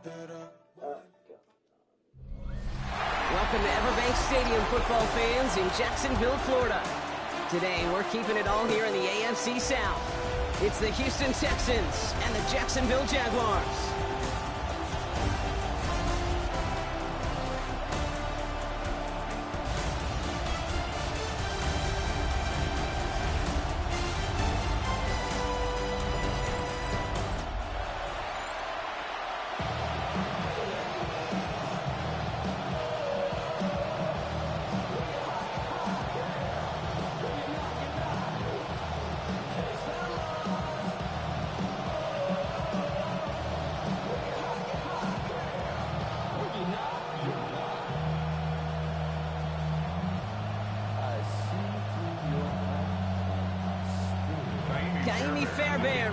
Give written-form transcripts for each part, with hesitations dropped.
Welcome to Everbank Stadium, football fans in Jacksonville, Florida. Today, we're keeping it all here in the AFC South. It's the Houston Texans and the Jacksonville Jaguars.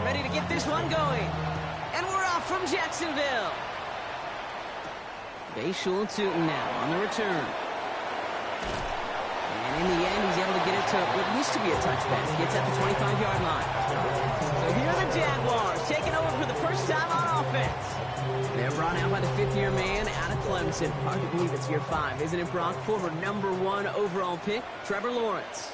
Ready to get this one going. And we're off from Jacksonville. Bayshul Tootin now on the return. And in the end, he's able to get it to what used to be a touchback. Gets at the 25-yard line. So here are the Jaguars taking over for the first time on offense. They're brought out by the fifth-year man out of Clemson. Hard to believe it's year 5, isn't it, Brock? Former #1 overall pick, Trevor Lawrence.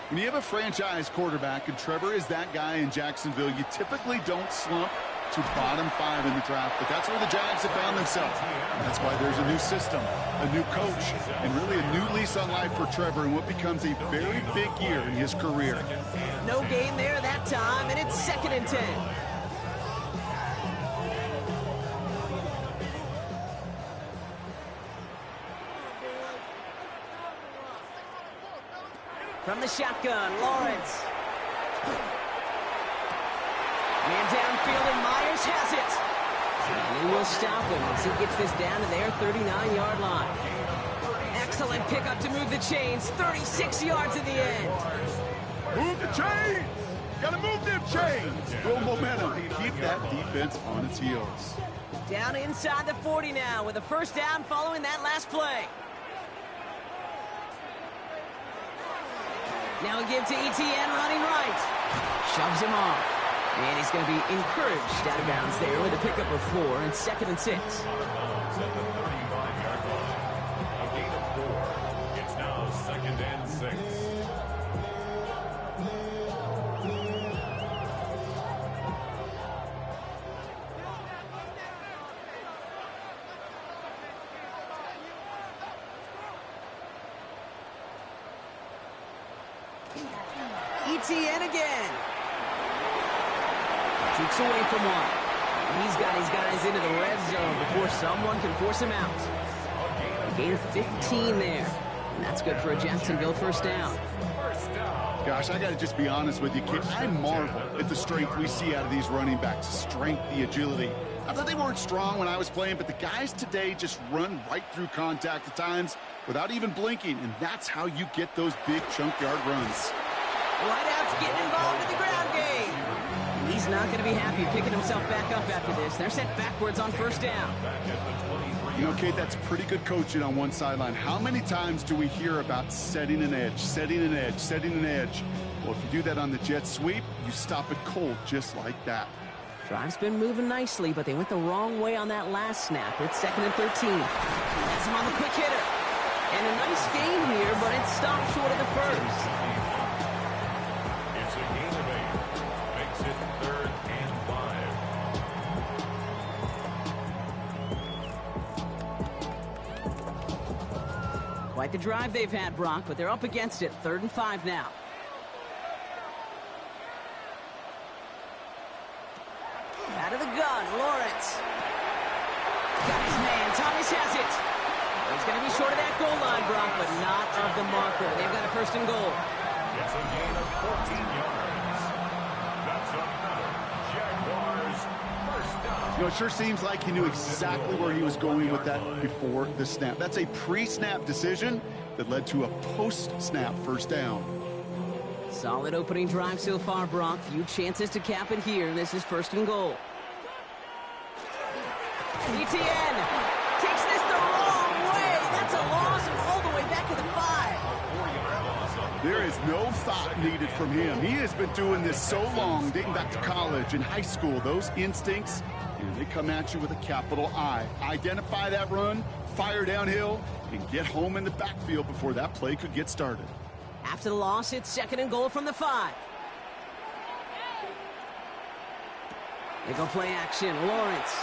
When you have a franchise quarterback, and Trevor is that guy in Jacksonville, you typically don't slump to bottom 5 in the draft, but that's where the Jags have found themselves. And that's why there's a new system, a new coach, and really a new lease on life for Trevor in what becomes a very big year in his career. No gain there that time, and it's 2nd and 10. From the shotgun, Lawrence. Man downfield, and Myers has it. And he will stop him as he gets this down to their 39-yard line. Excellent pickup to move the chains. 36 yards in the end. Move the chains! Gotta move them chains! Build momentum. Keep that defense on its heels. Down inside the 40 now with a first down following that last play. Now a give to Etienne running right. Shoves him off. And he's going to be encouraged out of bounds there with a pickup of 4 and 2nd and 6. At the 35-yard line. A gain of 4. It's now 2nd and 6. Etienne again. Shoots away from one. He's got his guys into the red zone before someone can force him out. A gain of 15 there. And that's good for a Jacksonville first down. Gosh, I got to just be honest with you, kid. I marvel at the strength we see out of these running backs. The strength, the agility. I thought they weren't strong when I was playing, but the guys today just run right through contact at times without even blinking. And that's how you get those big chunk yard runs. Wideout's getting involved in the ground game. And he's not going to be happy picking himself back up after this. They're sent backwards on first down. You know, Kate, that's pretty good coaching on one sideline. How many times do we hear about setting an edge, setting an edge, setting an edge? Well, if you do that on the jet sweep, you stop it cold just like that. Drive's been moving nicely, but they went the wrong way on that last snap. It's 2nd and 13. Has him on the quick hitter. And a nice gain here, but it stopped short of the first. It's a gain of 8. Makes it 3rd and 5. Quite the drive they've had, Brock, but they're up against it. 3rd and 5 now. Out of the gun, Lawrence. Got his man. Thomas has it. He's going to be short of that goal line, Brock, but not of the marker. They've got a 1st and goal. It's a gain of 14 yards. That's another Jaguars first down. You know, it sure seems like he knew exactly where he was going with that before the snap. That's a pre-snap decision that led to a post-snap first down. Solid opening drive so far, Brock. Few chances to cap it here. This is 1st and goal. Etienne takes this the wrong way. That's a loss all the way back to the 5. There is no thought needed from him. He has been doing this so long, dating back to college and high school. Those instincts And they come at you with a capital I. Identify that run, fire downhill, and get home in the backfield before that play could get started. After the loss, it's 2nd and goal from the 5. They go play action. Lawrence.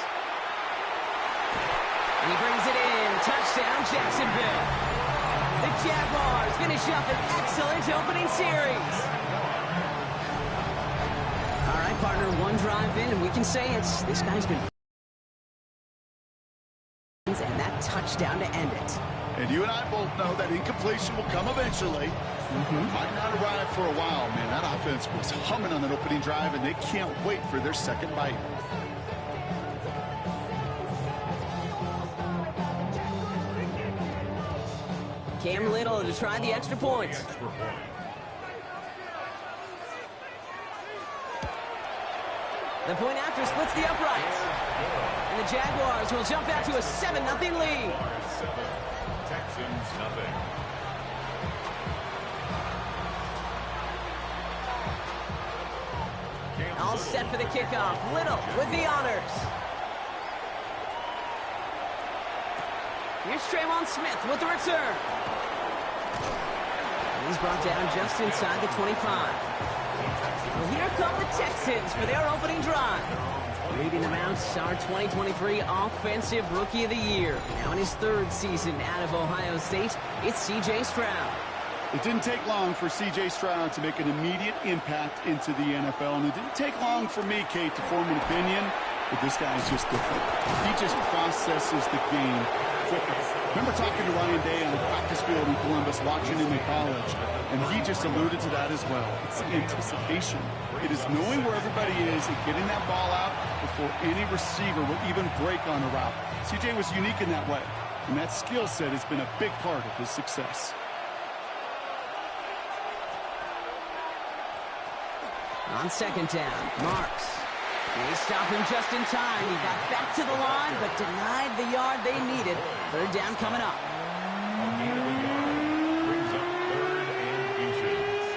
And he brings it in. Touchdown, Jacksonville. The Jaguars finish up an excellent opening series. All right, partner, one drive in, and we can say this guy's been... And that touchdown to end it. And you and I both know that incompletion will come eventually. Might not arrive for a while, man. That offense was humming on that opening drive, and they can't wait for their second bite. Cam Little to try the extra point. The point after splits the uprights. And the Jaguars will jump out to a 7-0 lead. Texans nothing. All set for the kickoff. Little with the honors. Here's Trayvon Smith with the return. And he's brought down just inside the 25. Well, here come the Texans for their opening drive. Leading them out, our 2023 Offensive Rookie of the Year. Now in his 3rd season out of Ohio State, it's C.J. Stroud. It didn't take long for C.J. Stroud to make an immediate impact into the NFL, and it didn't take long for me, Kate, to form an opinion, but this guy is just different. He just processes the game quicker. Remember talking to Ryan Day on the practice field in Columbus, watching him in college, and he just alluded to that as well. It's anticipation. It is knowing where everybody is and getting that ball out before any receiver will even break on a route. C.J. was unique in that way, and that skill set has been a big part of his success. On 2nd down, Marks. They stop him just in time. He got back to the line, but denied the yard they needed. 3rd down coming up. A gain of a yard brings up 3rd and inches.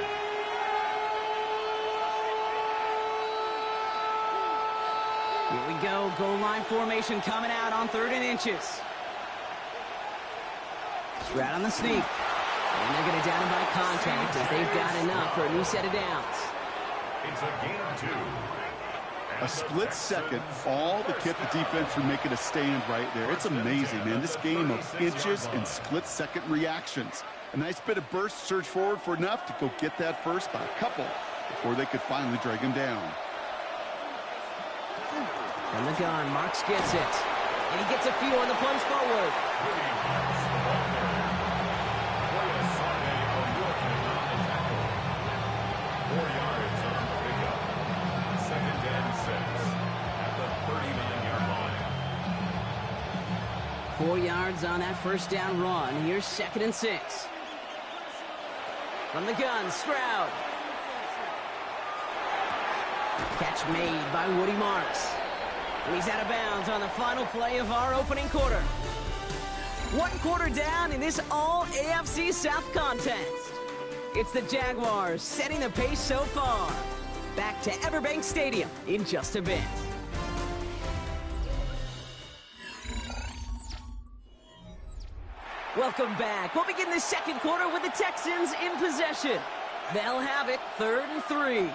Here we go. Goal line formation coming out on 3rd and inches. Stroud on the sneak. And they're going to down him by contact as they've got enough for a new set of downs. It's a gain of 2. A split second, all to keep the defense from making a stand right there. It's amazing, man. This game of inches and split-second reactions. A nice bit of burst, surge forward for enough to go get that first by a couple before they could finally drag him down. From the gun, Marks gets it. And he gets a few on the plunge forward. At the 39-yard line. 4 yards on that 1st down run. Here's 2nd and 6. From the gun, Stroud. Catch made by Woody Marks. And he's out of bounds on the final play of our opening quarter. 1 quarter down in this all-AFC South contest. It's the Jaguars setting the pace so far. Back to Everbank Stadium in just a bit. Welcome back. We'll begin the 2nd quarter with the Texans in possession. They'll have it 3rd and 3.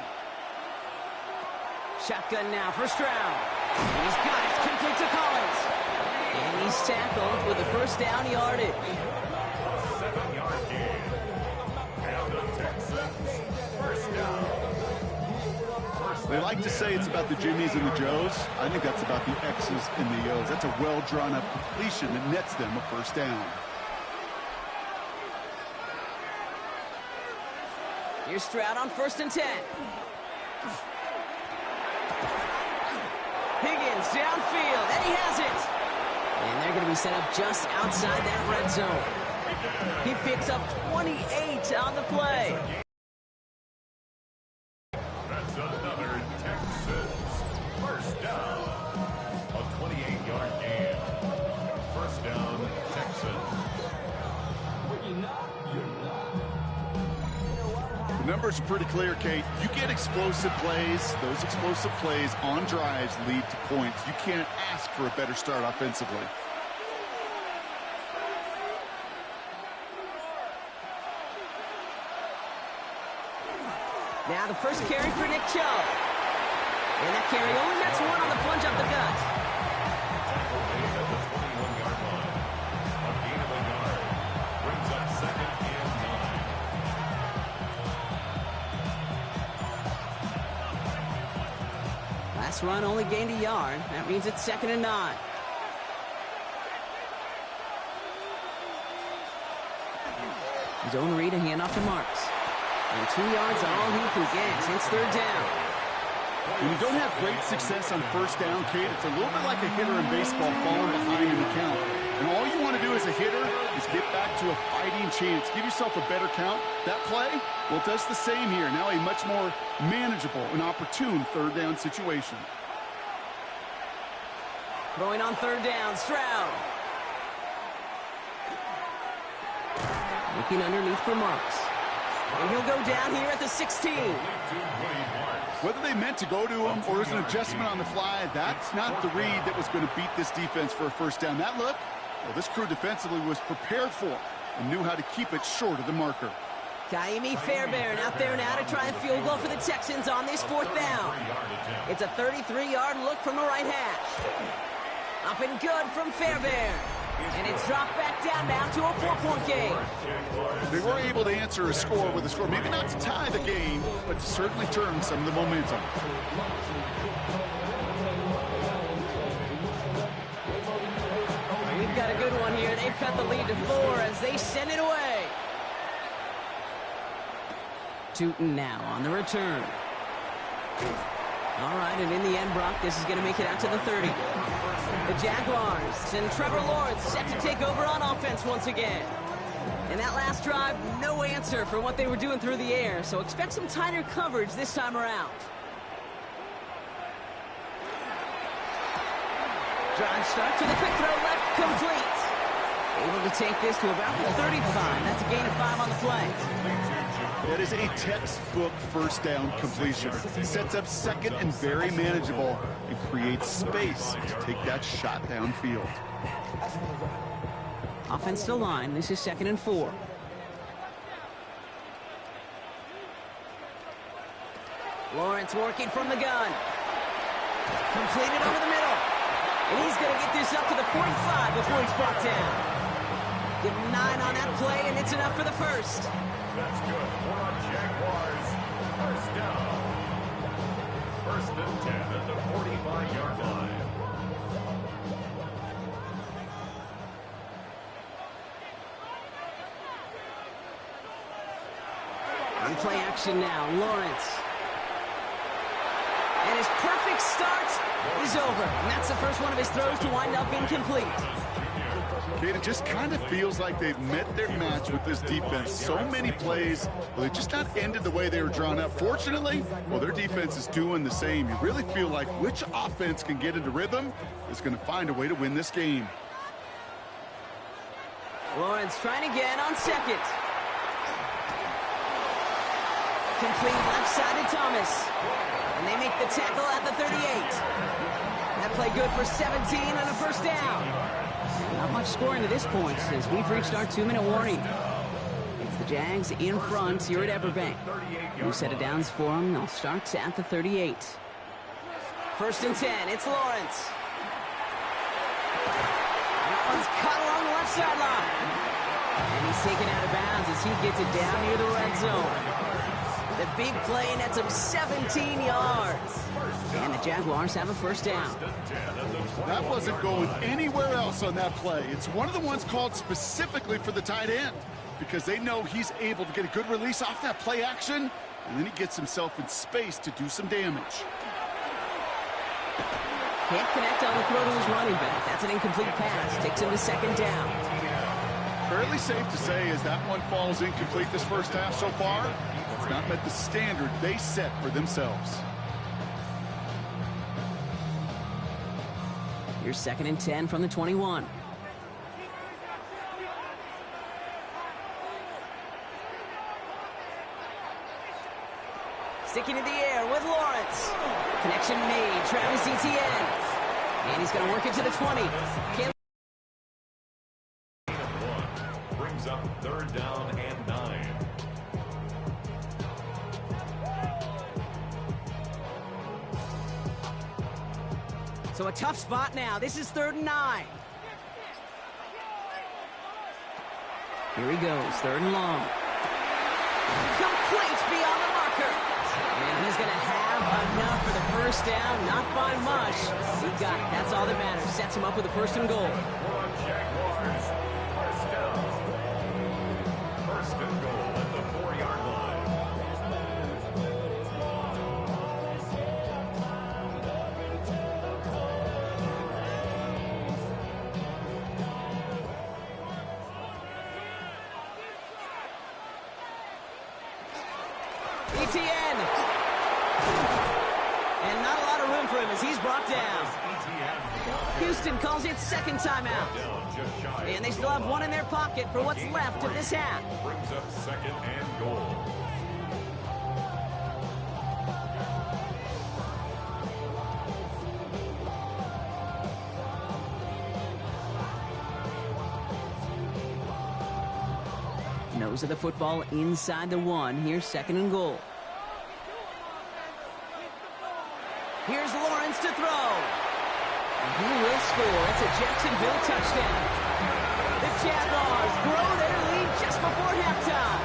Shotgun now for Stroud. He's got it, complete to Collins. And he's tackled with a 1st down yardage. 7-yard gain. And the Texans, 1st down. They like to say it's about the Jimmies and the Joes. I think that's about the X's and the O's. That's a well-drawn-up completion that nets them a 1st down. Here's Stroud on 1st and 10. Higgins downfield, and he has it. And they're going to be set up just outside that red zone. He picks up 28 on the play. That's another Texans 1st down. A 28-yard gain. 1st down, Texans. No numbers are pretty clear, Kate. You get explosive plays. Those explosive plays on drives lead to points. You can't ask for a better start offensively. Now the first carry for Nick Chubb. And that carry only gets one on the plunge up the gut. A gain of a yard. Brings up 2nd and 9. Last run only gained a yard. That means it's 2nd and 9. Zone read and handoff to Marks. And 2 yards are all he can get. It's 3rd down. When you don't have great success on 1st down, Kate, it's a little bit like a hitter in baseball falling behind in the count. And all you want to do as a hitter is get back to a fighting chance. Give yourself a better count. That play, well, it does the same here. Now a much more manageable and opportune 3rd down situation. Throwing on 3rd down, Stroud. Looking underneath for Marks. And he'll go down here at the 16. Whether they meant to go to him or it was an adjustment on the fly, that's not the read that was going to beat this defense for a 1st down. That look, well, this crew defensively was prepared for and knew how to keep it short of the marker. Kaimi Fairbairn out there now to try a field goal for the Texans on this 4th down. It's a 33-yard look from the right hash. Up and good from Fairbairn. And it's dropped back down now to a 4-point game. They were able to answer a score with a score, maybe not to tie the game, but to certainly turn some of the momentum. We've got a good one here. They've cut the lead to 4 as they send it away. Tootin now on the return. All right, and in the end, Brock, this is going to make it out to the 30. The Jaguars and Trevor Lawrence set to take over on offense once again. And that last drive, no answer for what they were doing through the air, so expect some tighter coverage this time around. Drive start to the quick throw left, complete. Able to take this to about the 35. That's a gain of 5 on the play. That is a textbook 1st down completion. Sets up 2nd and very manageable and creates space to take that shot downfield. Offense to line. This is 2nd and 4. Lawrence working from the gun. Completed over the middle. And he's going to get this up to the 45 before he's brought down. Give him 9 on that play, and it's enough for the 1st. That's good for a Jaguars 1st down. 1st and 10 at the 45-yard line. On play action now, Lawrence. And his perfect start is over. And that's the first one of his throws to wind up incomplete. Kate, it just kind of feels like they've met their match with this defense. So many plays, well, they just not ended the way they were drawn up. Fortunately, well, their defense is doing the same. You really feel like which offense can get into rhythm is going to find a way to win this game. Lawrence trying again on 2nd. Complete left side to Thomas. And they make the tackle at the 38. That play good for 17 and a 1st down. Not much scoring to this point since we've reached our 2-minute warning. It's the Jags in front here at Everbank. New set of downs for them. They'll start at the 38. 1st and 10. It's Lawrence. That one's caught along the left sideline. And he's taken out of bounds as he gets it down near the red zone. The big play nets him 17 yards. And the Jaguars have a 1st down. That wasn't going anywhere else on that play. It's one of the ones called specifically for the tight end because they know he's able to get a good release off that play action, and then he gets himself in space to do some damage. Can't connect on the throw to his running back. That's an incomplete pass. Takes him to 2nd down. Fairly safe to say as that one falls incomplete this 1st half so far, it's not met the standard they set for themselves. Here's 2nd and 10 from the 21. Sticking to the air with Lawrence. Connection made. Travis Etienne. And he's going to work it to the 20. Brings up 3rd down and 9. So a tough spot now. This is 3rd and 9. Here he goes. 3rd and long. Complete beyond the marker. And he's going to have enough for the first down. Not by much. He got it. That's all that matters. Sets him up with a 1st and goal. Jaguars. 1st down. 1st and goal at the 4-yard line. Etienne. And not a lot of room for him as he's brought down. Houston calls it 2nd timeout. And they still have one in their pocket for what's left of this half. Brings up 2nd and goal. Nose of the football inside the 1. Here's 2nd and goal. Here's Lawrence to throw. And he will score. It's a Jacksonville touchdown. The Jaguars grow their lead just before halftime.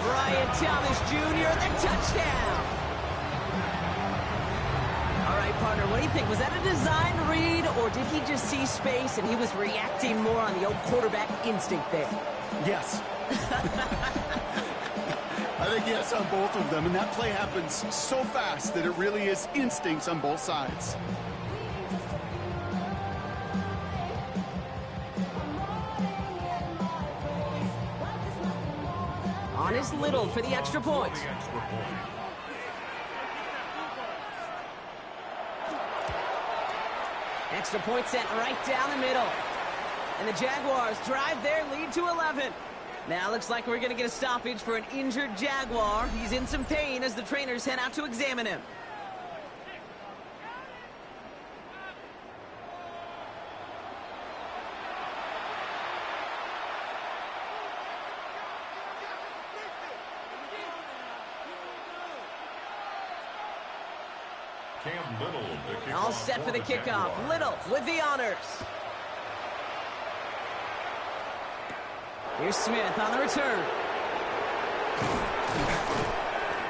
Brian Thomas Jr., the touchdown. All right, partner, what do you think? Was that a design read, or did he just see space and he was reacting more on the old quarterback instinct there? Yes. I think yes on both of them, and that play happens so fast that it really is instincts on both sides. On is Little for the extra point. Extra point sent right down the middle. And the Jaguars drive their lead to 11. Now looks like we're going to get a stoppage for an injured Jaguar. He's in some pain as the trainers head out to examine him. Cam Little to kick All off set for the the kickoff. Jaguars. Little with the honors. Here's Smith on the return.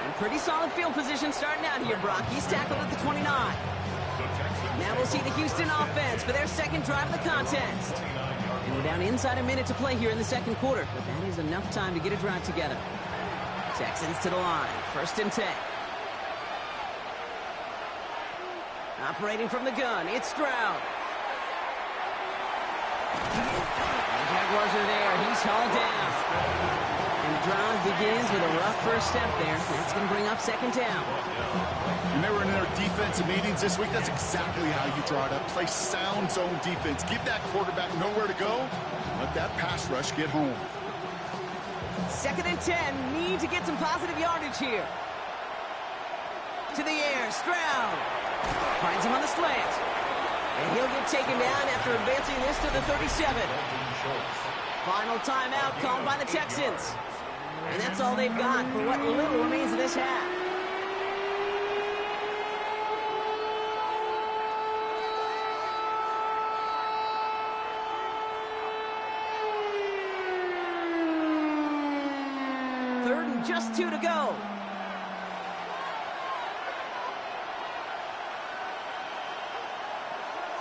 And pretty solid field position starting out here, Brock. He's tackled at the 29. Now we'll see the Houston offense for their 2nd drive of the contest. And we're down inside a minute to play here in the 2nd quarter, but that is enough time to get a drive together. Texans to the line. 1st and 10. Operating from the gun, it's Stroud. The Jaguars are there. He's hauled down. And the drive begins with a rough first step there. That's going to bring up 2nd down. Remember in our defensive meetings this week, that's exactly how you draw it up. Play sound zone defense. Give that quarterback nowhere to go. Let that pass rush get home. 2nd and 10. Need to get some positive yardage here. To the air, Stroud. Finds him on the slant. And he'll get taken down after advancing this to the 37. Final timeout called by the Texans. And that's all they've got for what little remains of this half. Third and just 2 to go.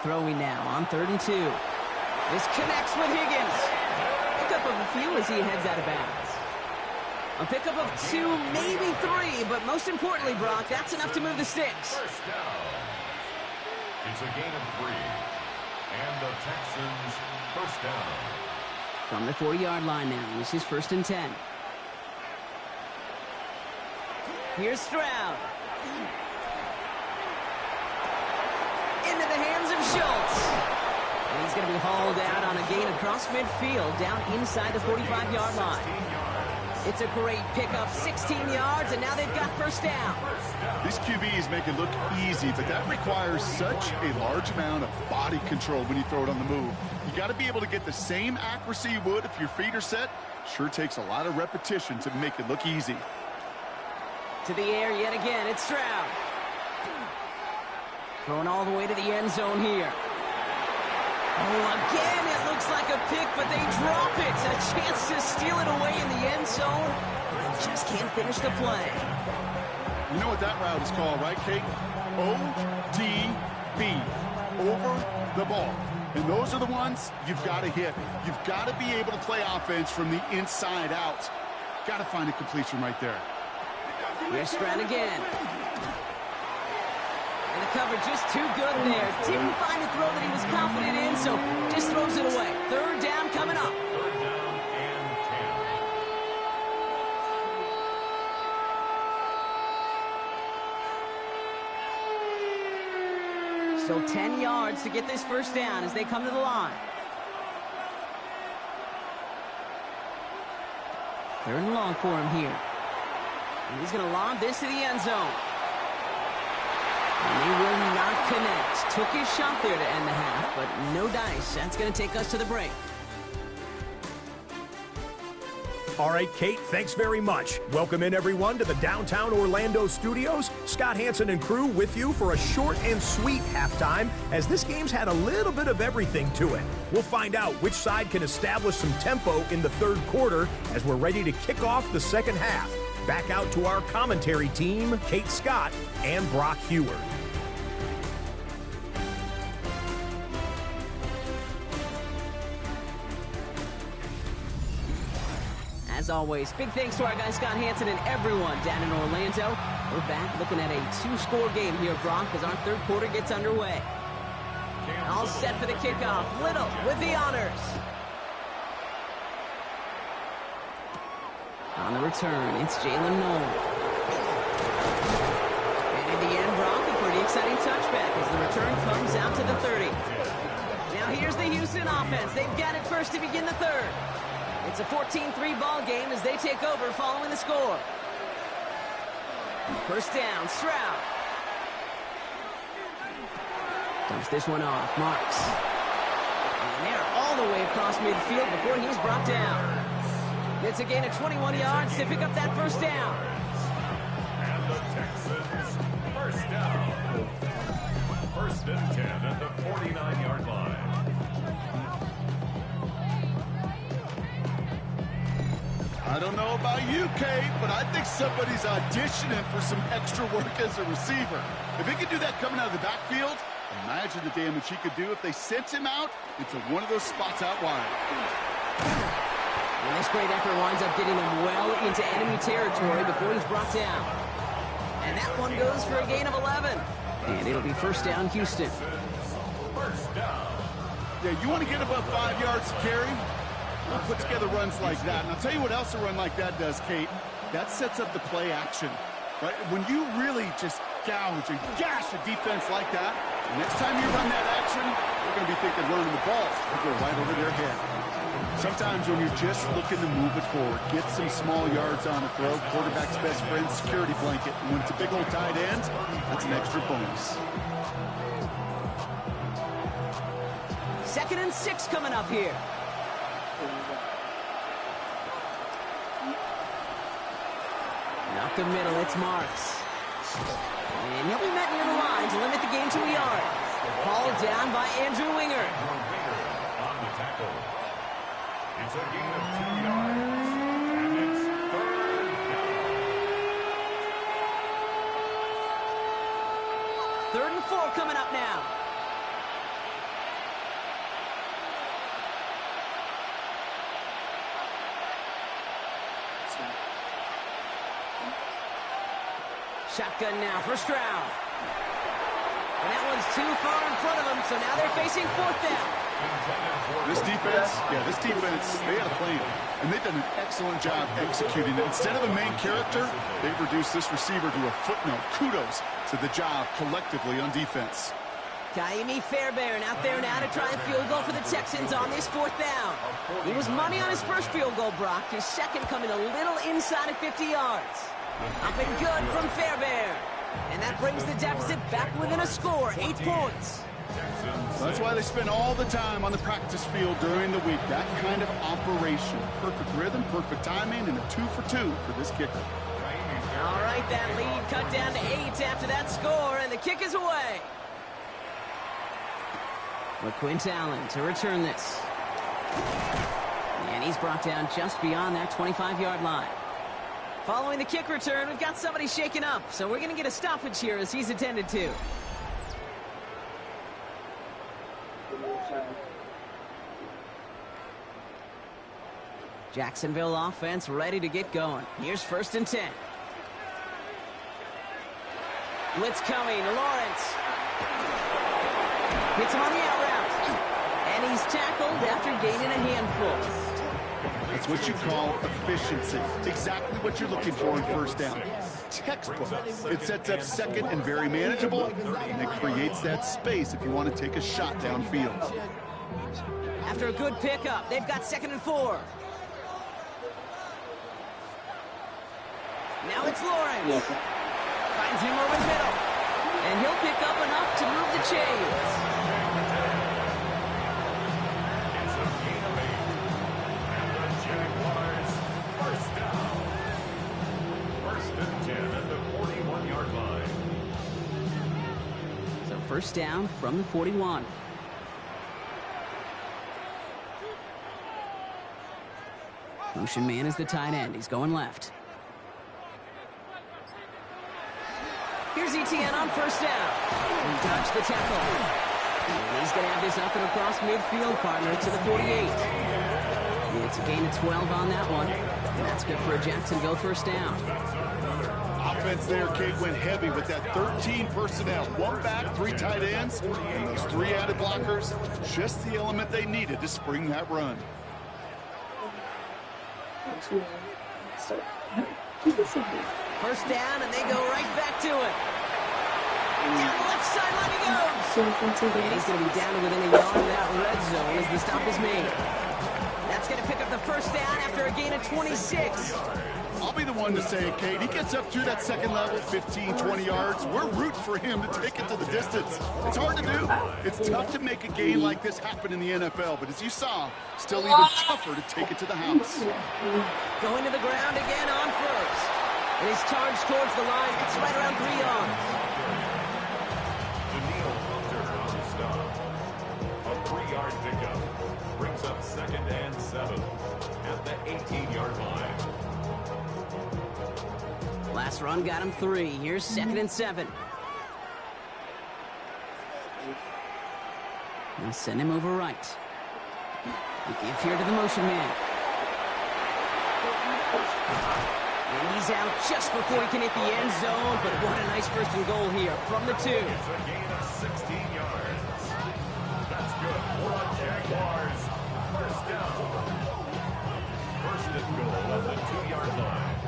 Throwing now on 3rd and 2. This connects with Higgins. Pickup of a few as he heads out of bounds. A pickup of 2, maybe 3, but most importantly, Brock, that's enough to move the sticks. 1st down. It's a gain of 3. And the Texans 1st down. From the 40-yard line now, this is 1st and 10. Here's Stroud. Into the hands of Schultz. And he's going to be hauled out on a gain across midfield down inside the 45-yard line. It's a great pickup, 16 yards, and now they've got first down. These QBs make it look easy, but that requires such a large amount of body control when you throw it on the move. You got to be able to get the same accuracy you would if your feet are set. Sure takes a lot of repetition to make it look easy. To the air yet again, it's Stroud. Throwing all the way to the end zone here. Oh, again, it looks like a pick, but they drop it. A chance to steal it away in the end zone. They just can't finish the play. You know what that route is called, right, Kate? ODB, over the ball. And those are the ones you've got to hit. You've got to be able to play offense from the inside out. Got to find a completion right there. Here's Stroud again. And the cover just too good there. Didn't find a throw that he was confident in, so just throws it away. Third down coming up. Third down and 10. Still 10 yards to get this first down as they come to the line. Third and long for him here. And he's going to lob this to the end zone. And they will not connect. Took his shot there to end the half, but no dice. That's going to take us to the break. All right, Kate, thanks very much. Welcome in, everyone, to the downtown Orlando studios. Scott Hansen and crew with you for a short and sweet halftime, as this game's had a little bit of everything to it. We'll find out which side can establish some tempo in the third quarter as we're ready to kick off the second half. Back out to our commentary team, Kate Scott and Brock Heward. As always, big thanks to our guy Scott Hansen and everyone down in Orlando. We're back looking at a two-score game here, Brock, as our third quarter gets underway. All set for the kickoff. Little with the honors. On the return, it's Jalen Noel. And in the end, Brock, a pretty exciting touchback as the return comes out to the 30. Now here's the Houston offense. They've got it first to begin the third. It's a 14-3 ball game as they take over following the score. First down, Stroud. Dumps this one off, Marks. And they're all the way across midfield before he's brought down. It's a gain of 21 yards to pick up that first down. And the Texans, first down. First and 10 at the 49-yard line. I don't know about you, Kate, but I think somebody's auditioning for some extra work as a receiver. If he could do that coming out of the backfield, imagine the damage he could do if they sent him out into one of those spots out wide. And this great effort winds up getting him well into enemy territory before he's brought down. And that one goes for a gain of 11. And it'll be first down, Houston. First down. Yeah, you want to get above 5 yards to carry? We'll put together runs like that. And I'll tell you what else a run like that does, Kate. That sets up the play action. Right? When you really just gouge and gash a defense like that, the next time you run that action, you're going to be thinking running the ball will go right over their head. Sometimes when you're just looking to move it forward, get some small yards on the throw, quarterback's best friend, security blanket. And when it's a big old tight end, that's an extra bonus. 2nd and 6 coming up here. Up the middle, it's Marks. And he'll be met near the line to limit the game to a yard. Hauled down by Andrew Winger. On the tackle. It's a gain of 2 yards. And it's third down. 3rd and 4 coming up now. Shotgun now for Stroud. And that one's too far in front of them, so now they're facing 4th down. This defense, they had a plan. And they've done an excellent job executing it. Instead of a main character, they've reduced this receiver to a footnote. Kudos to the job collectively on defense. Kaimi Fairbairn out there now to try a field goal for the Texans on this 4th down. He was money on his first field goal, Brock. His second coming a little inside of 50 yards. Up and good from Fairbairn. And that brings the deficit back within a score, 8 points. That's why they spend all the time on the practice field during the week. That kind of operation. Perfect rhythm, perfect timing, and a 2 for 2 for this kicker. All right, that lead cut down to 8 after that score, and the kick is away. With Quint Allen to return this. And he's brought down just beyond that 25-yard line. Following the kick return, we've got somebody shaken up, so we're going to get a stoppage here as he's attended to. Jacksonville offense ready to get going. Here's 1st and 10. Blitz coming, Lawrence. Hits him on the out route. And he's tackled after gaining a handful. It's what you call efficiency. Exactly what you're looking for in 1st down. Textbook. It sets up 2nd and very manageable, and it creates that space if you want to take a shot downfield. After a good pickup, they've got 2nd and 4. Now it's Lawrence. Finds him over the middle. And he'll pick up enough to move the chains. It's a gain of 8. And the Jaguars, 1st down. 1st and 10 at the 41-yard line. So 1st down from the 41. Motion man is the tight end. He's going left. Here's ETN on 1st down. He dodged the tackle. And he's going to have this up and across midfield, partner, to the 48. It's a gain of 12 on that one. And that's good for a Jacksonville 1st down. Offense there, Kate, went heavy with that 13 personnel. 1 back, 3 tight ends, and those 3 added blockers. Just the element they needed to spring that run. First down, and they go right back to it. Down the left sideline he goes. And he's going to be down to within a yard of that red zone as the stop is made. That's going to pick up the 1st down after a gain of 26. I'll be the one to say it, Kate. He gets up through that 2nd level, 15, 20 yards. We're rooting for him to take it to the distance. It's hard to do. It's tough to make a gain like this happen in the NFL, but as you saw, still even tougher to take it to the house. Going to the ground again on 1st. And he's charged towards the line. It's right around 3 yards. A 3-yard pickup brings up 2nd and 7 at the 18-yard line. Last run got him 3. Here's 2nd and 7. He'll send him over right. The give here to the motion man. And he's out just before he can hit the end zone, but what a nice 1st and goal here from the 2. It's a gain of 16 yards. That's good for the Jaguars. 1st down. 1st and goal at the 2-yard line.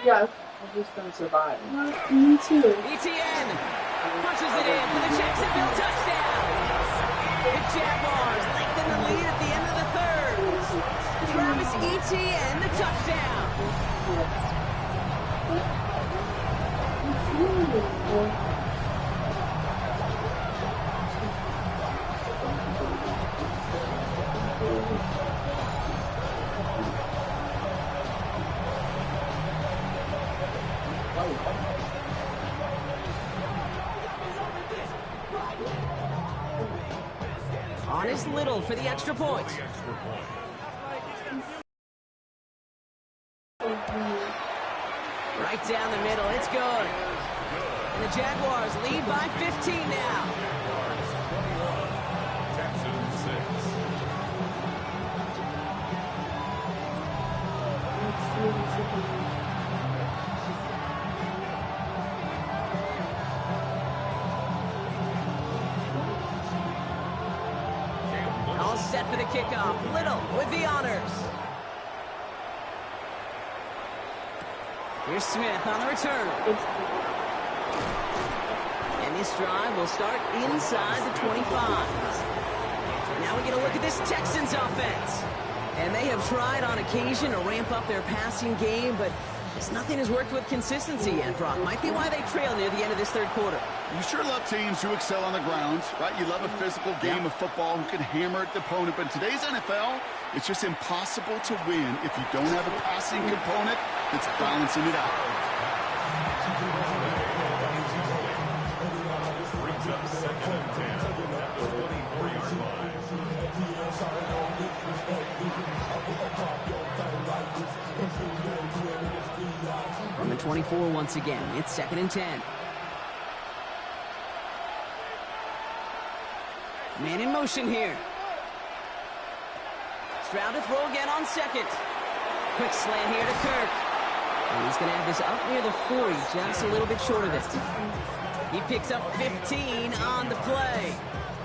Yeah, I'm just gonna survive. Me too. ETN punches it in for the Jacksonville touchdown. The Jaguars lengthen the lead at the end of the 3rd. Travis ETN, the touchdown. On is Little for the extra point. Right down the middle, it's good. And the Jaguars lead by 15 now. Texans 6. All set for the kickoff. Little with the honors. Here's Smith on the return. And this drive will start inside the 25. Now we get a look at this Texans offense. And they have tried on occasion to ramp up their passing game, but nothing has worked with consistency yet, Brock. Might be why they trail near the end of this third quarter. You sure love teams who excel on the ground, right? You love a physical game of football who can hammer at the opponent. But in today's NFL, it's just impossible to win if you don't have a passing component that's balancing it out. Brings up 2nd and 10 at the 24-yard line. From the 24 once again, it's 2nd and 10. Man in motion here. Stroud to throw again on 2nd. Quick slant here to Kirk. And he's going to have this up near the 40, just a little bit short of it. He picks up 15 on the play.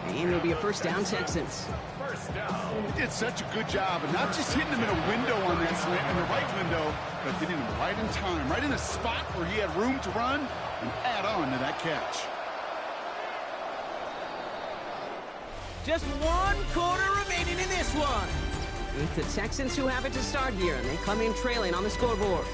And it'll be a first down, Texans. First down. He did such a good job, and not just hitting him in a window on that slant, in the right window, but hitting him right in time, right in a spot where he had room to run and add on to that catch. Just 1 quarter remaining in this one. It's the Texans who have it to start here, and they come in trailing on the scoreboard.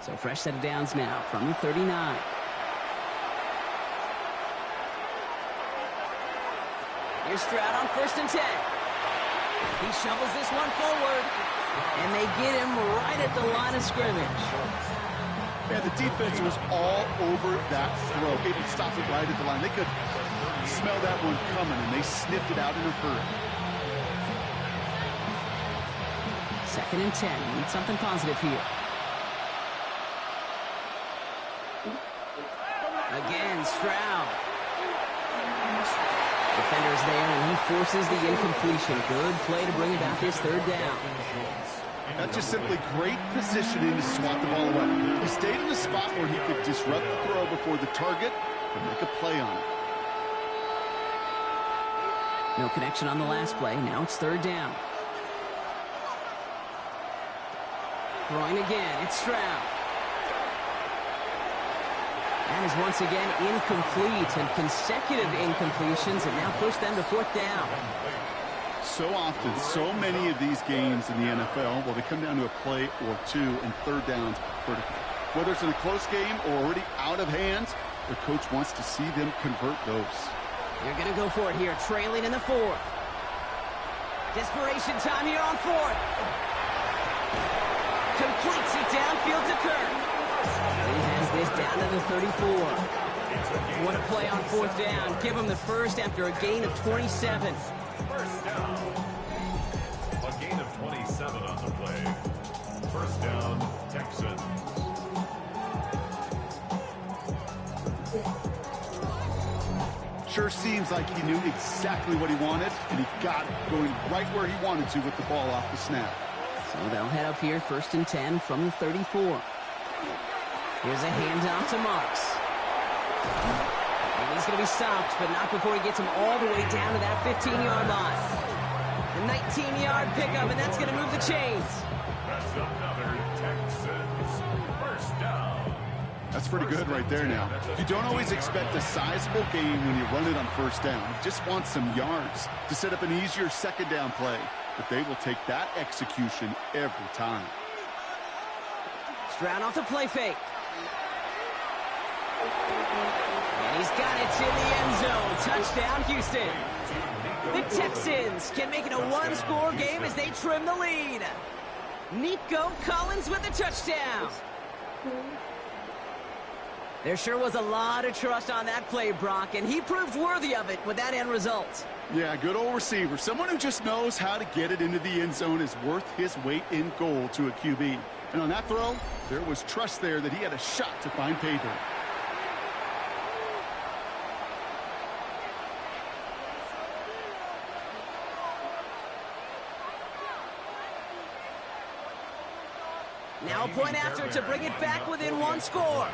So fresh set of downs now from the 39. Here's Stroud on 1st and 10. He shovels this one forward, and they get him right at the line of scrimmage. Yeah, the defense was all over that throw. Able to stop it right at the line. They could smell that one coming, and they sniffed it out in a hurry. 2nd and 10. Need something positive here. Again, Stroud. Defender's there, and he forces the incompletion. Good play to bring about this 3rd down. That's just simply great positioning to swat the ball away. He stayed in a spot where he could disrupt the throw before the target could make a play on it. No connection on the last play. Now it's 3rd down. Throwing again. It's Stroud. That is once again incomplete, and consecutive incompletions have now pushed them to 4th down. So often, so many of these games in the NFL, well, they come down to a play or two, and 3rd downs critical. Whether it's in a close game or already out of hand, the coach wants to see them convert those. They're going to go for it here, trailing in the 4th. Desperation time here on 4th. Completes it downfield to Kirk. He has this down to the 34. What a play on 4th down. Give him the first after a gain of 27. First down. A gain of 27 on the play. First down, Texans. Sure seems like he knew exactly what he wanted, and he got it going right where he wanted to with the ball off the snap. So they'll head up here 1st and 10 from the 34. Here's a handoff to Marks. And he's going to be stopped, but not before he gets him all the way down to that 15-yard line. The 19-yard pickup, and that's going to move the chains. That's another Texans first down. That's pretty good right there now. You don't always expect a sizable gain when you run it on 1st down. You just want some yards to set up an easier 2nd down play. But they will take that execution every time. Stroud off the play fake. And he's got it in the end zone. Touchdown, Houston. The Texans can make it a 1-score game as they trim the lead. Nico Collins with the touchdown. There sure was a lot of trust on that play, Brock, and he proved worthy of it with that end result. Yeah, good old receiver. Someone who just knows how to get it into the end zone is worth his weight in gold to a QB. And on that throw, there was trust there that he had a shot to find pay dirt. Now a point after to bring it back within one score.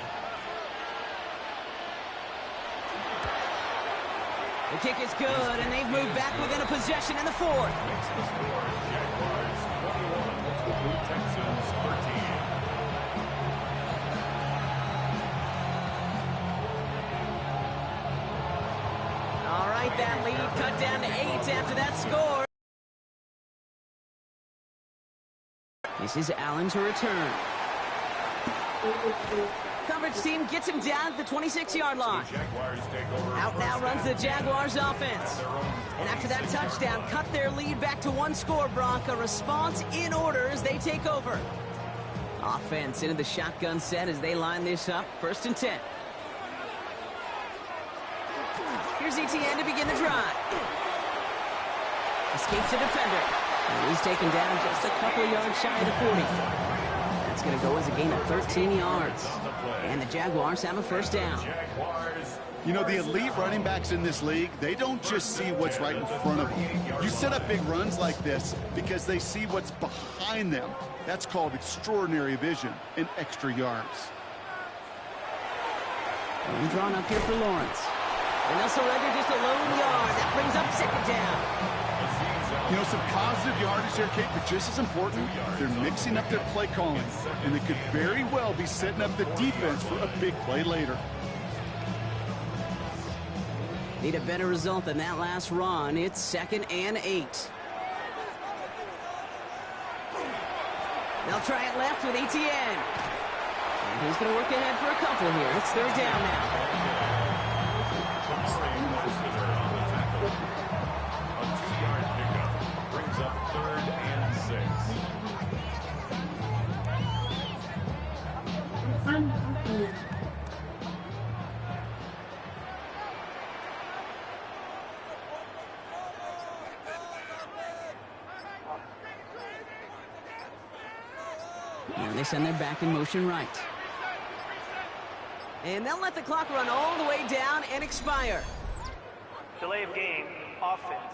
The kick is good, and they've moved back within a possession in the fourth. Makes the score Jaguars 21, Texans 13. All right, that lead cut down to 8 after that score. This is Allen to return. Coverage team gets him down at the 26-yard line. Out now runs the Jaguars offense. And after that touchdown, cut their lead back to one score, Brock. A response in order as they take over. Offense into the shotgun set as they line this up. 1st and 10. Here's ETN to begin the drive. Escapes the defender. And he's taken down just a couple of yards shy of the 40. That's going to go as a gain of 13 yards. And the Jaguars have a 1st down. You know, the elite running backs in this league, they don't just see what's right in front of them. You set up big runs like this because they see what's behind them. That's called extraordinary vision and extra yards. And drawn up here for Lawrence. And they'll surrender just a lone yard. That brings up 2nd down. You know, some positive yardage there, Kate, but just as important, they're mixing up their play calling, and they could very well be setting up the defense for a big play later. Need a better result than that last run. It's 2nd and 8. They'll try it left with ETN. And he's going to work ahead for a couple here. It's 3rd down now. Now they send their back in motion right. And they'll let the clock run all the way down and expire. Delay of game, offense.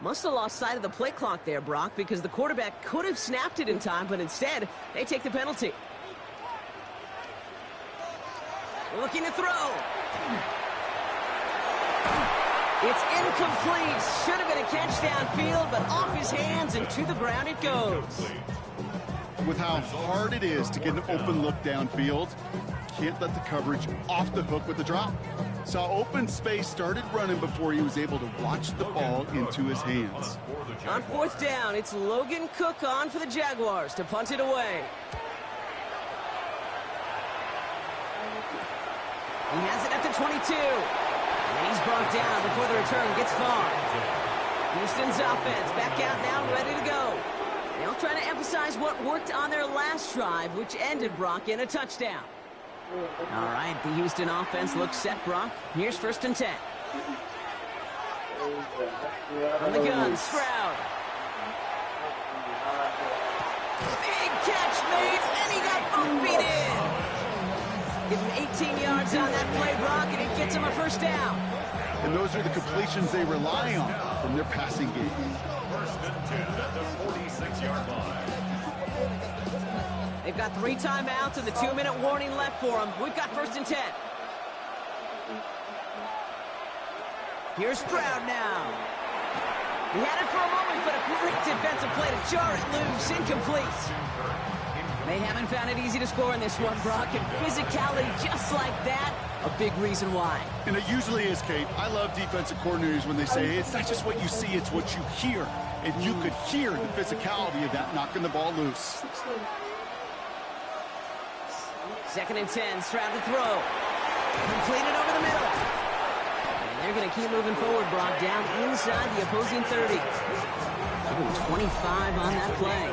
Must have lost sight of the play clock there, Brock, because the quarterback could have snapped it in time, but instead, they take the penalty. Looking to throw. It's incomplete. Should have been a catch downfield, but off his hands and to the ground it goes. With how hard it is to get an open look downfield, can't let the coverage off the hook with the drop. Saw open space, started running before he was able to watch the ball into his hands. On 4th down, it's Logan Cook on for the Jaguars to punt it away. He has it at the 22. And he's brought down before the return gets far. Houston's offense back out now, ready to go. They'll try to emphasize what worked on their last drive, which ended, Brock, in a touchdown. All right, the Houston offense looks set, Brock. Here's 1st and 10. From the gun, Stroud. Big catch made, and he got both feet in. Give him 18 yards on that play, Brock, and it gets him a 1st down. And those are the completions they rely on from their passing game. 1st and 10 at the 46-yard line. They've got 3 timeouts and the 2-minute warning left for them. We've got 1st and 10. Here's Stroud now. He had it for a moment, but a great defensive play to jar it loose. Incomplete. They haven't found it easy to score in this one, Brock, and physicality just like that, a big reason why. And it usually is, Kate. I love defensive coordinators when they say, hey, it's not just what you see, it's what you hear. And you could hear the physicality of that knocking the ball loose. 2nd and 10, Stroud to throw. Completed over the middle. And they're going to keep moving forward, Brock, down inside the opposing 30. Give him 25 on that play.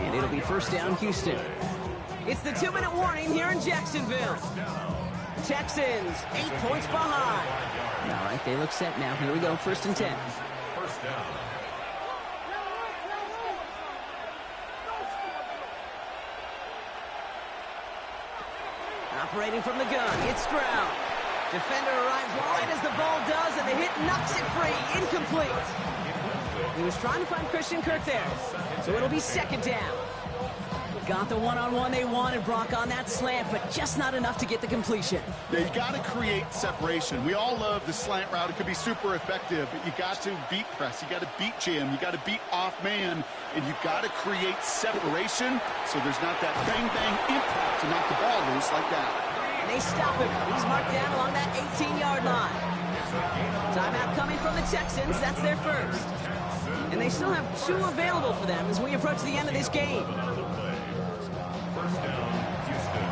And it'll be 1st down, Houston. It's the 2-minute warning here in Jacksonville. Texans, 8 points behind. All right, they look set now. Here we go, 1st and 10. 1st down. Operating from the gun, it's Stroud. Defender arrives right as the ball does, and the hit knocks it free. Incomplete. He was trying to find Christian Kirk there. So it'll be second down. Got the one-on-one they wanted, Brock, on that slant, but just not enough to get the completion. Yeah, you got to create separation. We all love the slant route. It could be super effective, but you got to beat press. You got to beat jam. You got to beat off man, and you got to create separation so there's not that bang-bang impact to knock the ball loose like that. And they stop him. He's marked down along that 18-yard line. Timeout coming from the Texans. That's their first. And they still have 2 available for them as we approach the end of this game. First down, Houston.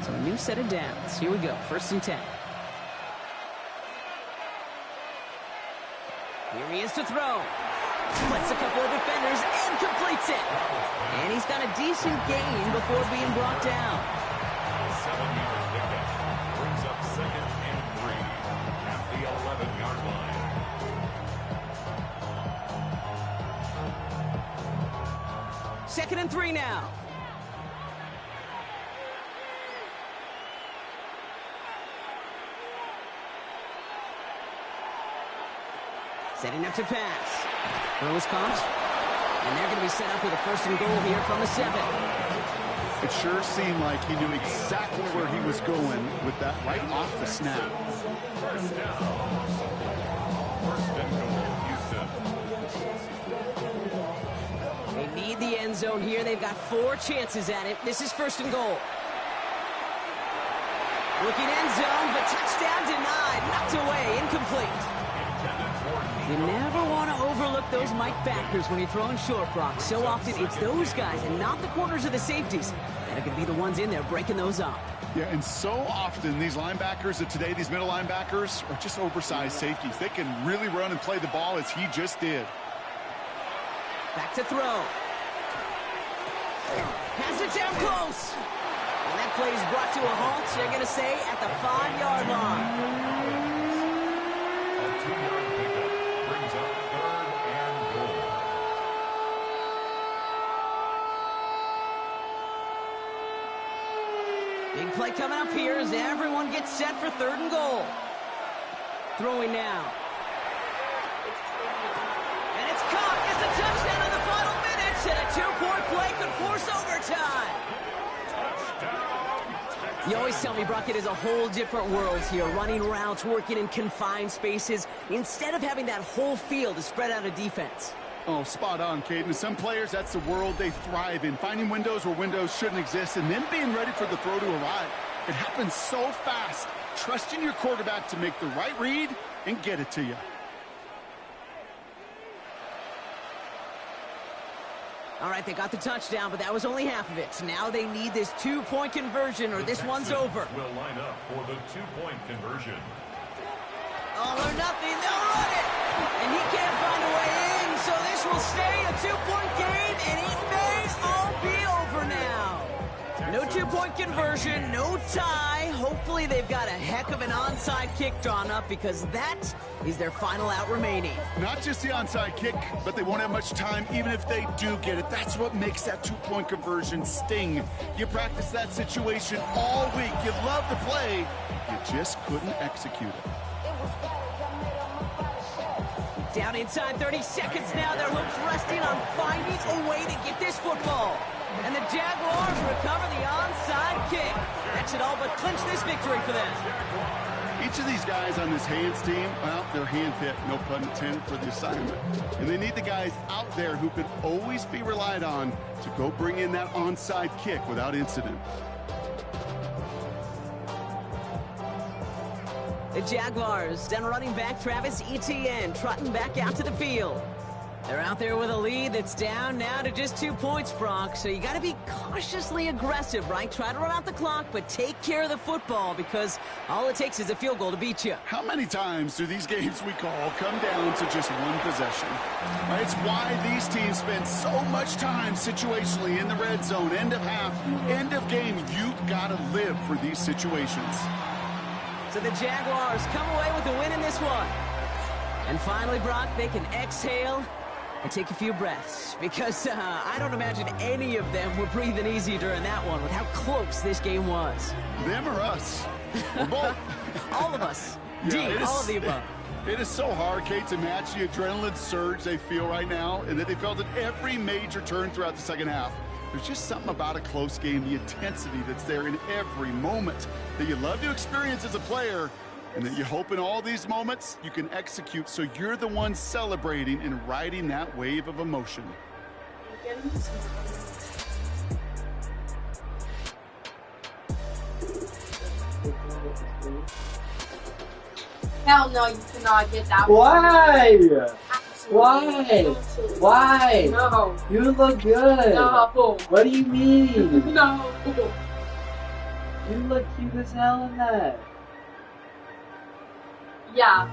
So a new set of downs. Here we go. First and 10. Here he is to throw. Splits a couple of defenders and completes it. And he's got a decent gain before being brought down. 7-yard pickup brings up second and 3 at the 11-yard line. Second and 3 now. Setting up to pass. Throw is caught. And they're going to be set up with a first and goal here from the 7. It sure seemed like he knew exactly where he was going with that right off the snap. First down. First and goal, Houston. They need the end zone here. They've got 4 chances at it. This is first and goal. Looking end zone, but touchdown denied. Knocked away, incomplete. You never want to overlook those Mike backers when you're throwing short, Brock. So often it's those guys and not the corners or the safeties that are going to be the ones in there breaking those up. Yeah, and so often these linebackers of today, these middle linebackers, are just oversized safeties. They can really run and play the ball as he just did. Back to throw. Pass it down close. And that play is brought to a halt, they're going to say, at the 5-yard line. A 2-yard pickup brings up third and goal. Big play coming up here as everyone gets set for third and goal. Throwing now. And it's caught. It's a touchdown in the final minutes, and a 2-point play could force overtime. You always tell me, Brock, it is a whole different world here. Running routes, working in confined spaces, instead of having that whole field to spread out a defense. Oh, spot on, Caden. Some players, that's the world they thrive in. Finding windows where windows shouldn't exist and then being ready for the throw to arrive. It happens so fast. Trusting your quarterback to make the right read and get it to you. All right, they got the touchdown, but that was only half of it. Now they need this 2-point conversion or this one's over. Will line up for the 2-point conversion. All or nothing, they'll run it. And he can't find a way in, so this will stay a 2-point game, and it may all be over now. No 2-point conversion, no tie. Hopefully they've got a heck of an onside kick drawn up because that is their final out remaining. Not just the onside kick, but they won't have much time even if they do get it. That's what makes that 2-point conversion sting. You practice that situation all week. You love to play. You just couldn't execute it. Down inside 30 seconds now. Their hopes resting on finding a way to get this football. And the Jaguars recover the onside kick. That should all but clinch this victory for them. Each of these guys on this hands team, well, they're hand-picked, no pun intended, for the assignment. And they need the guys out there who could always be relied on to go bring in that onside kick without incident. The Jaguars, down running back Travis Etienne, trotting back out to the field. They're out there with a lead that's down now to just 2 points, Brock. So you got to be cautiously aggressive, right? Try to run out the clock, but take care of the football because all it takes is a field goal to beat you. How many times do these games we call come down to just one possession? Right? It's why these teams spend so much time situationally in the red zone, end of half, end of game. You've got to live for these situations. So the Jaguars come away with a win in this one. And finally, Brock, they can exhale and take a few breaths, because I don't imagine any of them were breathing easy during that one with how close this game was. Them or us? Or both? All of us. Yeah, all of the above. It is so hard, Kate, to match the adrenaline surge they feel right now and that they felt at every major turn throughout the second half. There's just something about a close game, the intensity that's there in every moment that you love to experience as a player, and that you hope in all these moments you can execute so you're the one celebrating and riding that wave of emotion. Hell no, you cannot get that Why? Absolutely. Why? Absolutely. Why? No. You look good. No. What do you mean? No. You look cute as hell in that. Yeah.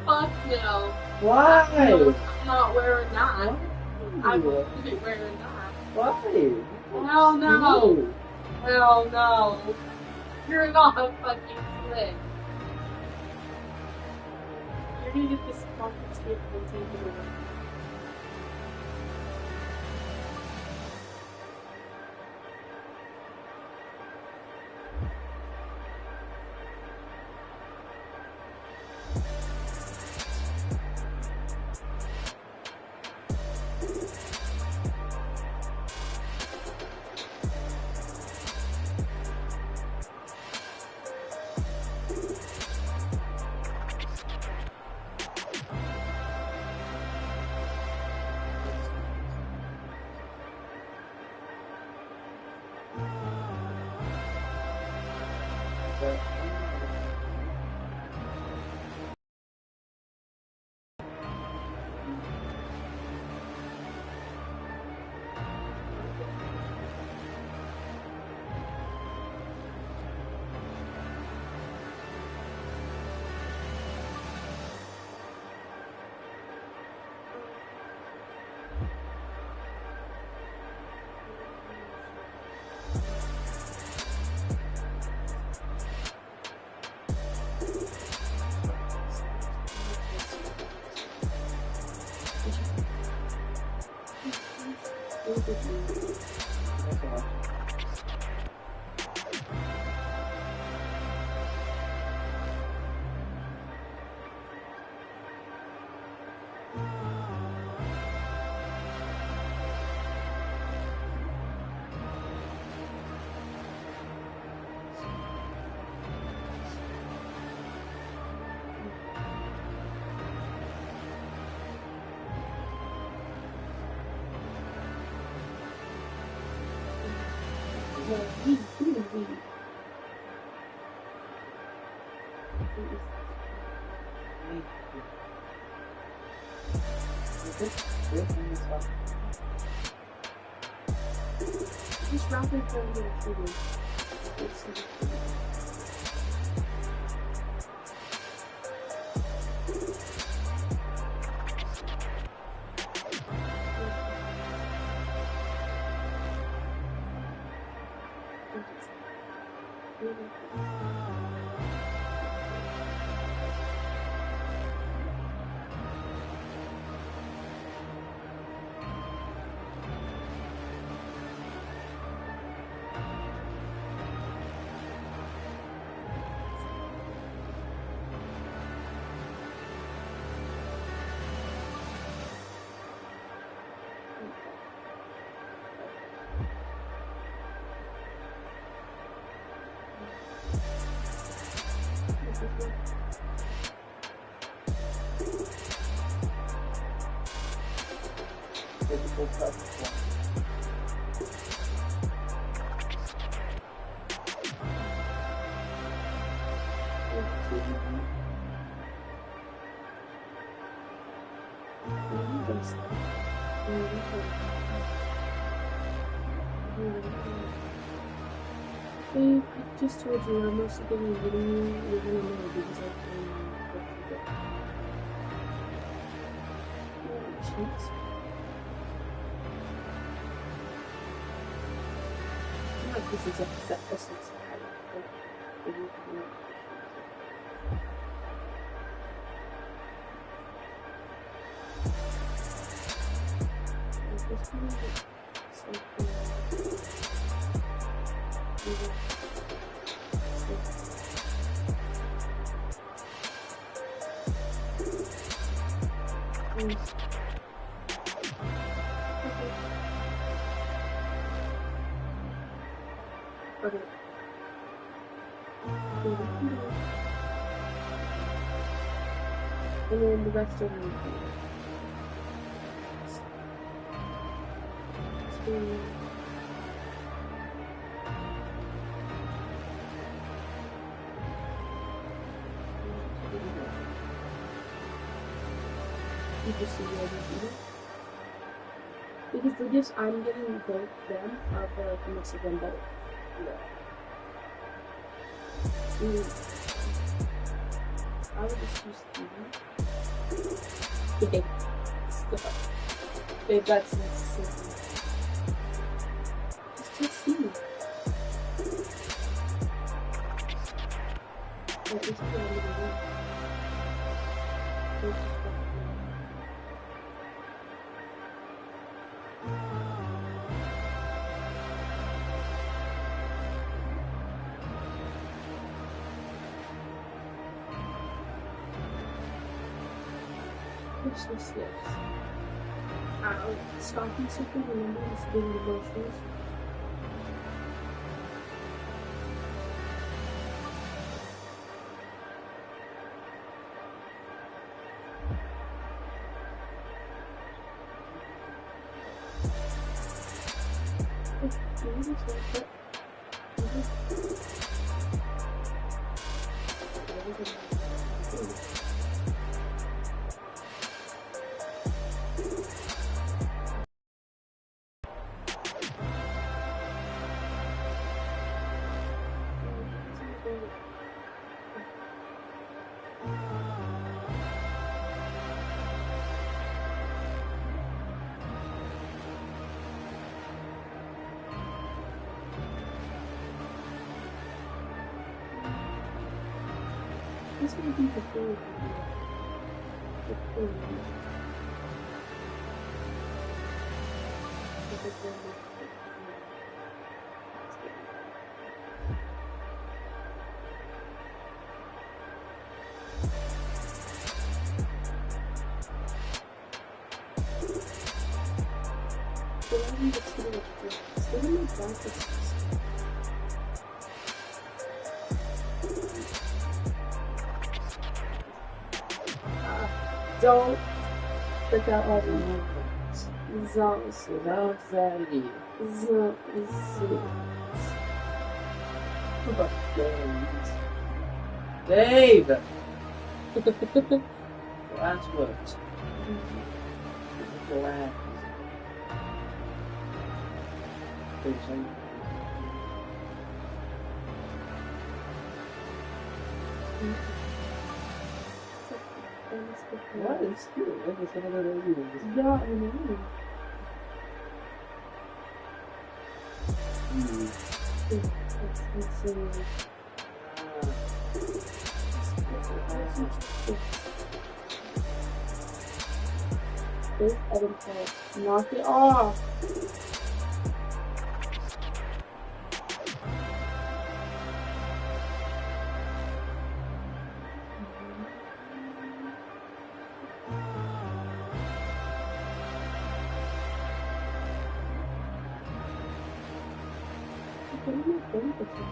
Fuck no. Why? I'm not wearing that. I won't be wearing that. Why? Hell no. Hell no. You're not fucking slick. You're gonna get this confiscated and taken away. Just wrap it around your fingers. I just told you I'm also gonna be getting you. You're gonna know because I can get sheets. Like this is a essence. Okay. And then the rest of them. You just see the other people. Because the gifts I'm getting both them are for like the mix of them better. Yeah. I would just use Steven. Okay. Stop. Babe, that's insane. Just take Steven. Yeah, it's not really good. What's this? Stocking super, remember this being the groceries? This may be the third video. The third video. Don't put that all in. Dave! Last words. Relax. What is good? What is one of the reviews? Yeah, I know. This Evan Paul. Knock it off. What am I doing with you?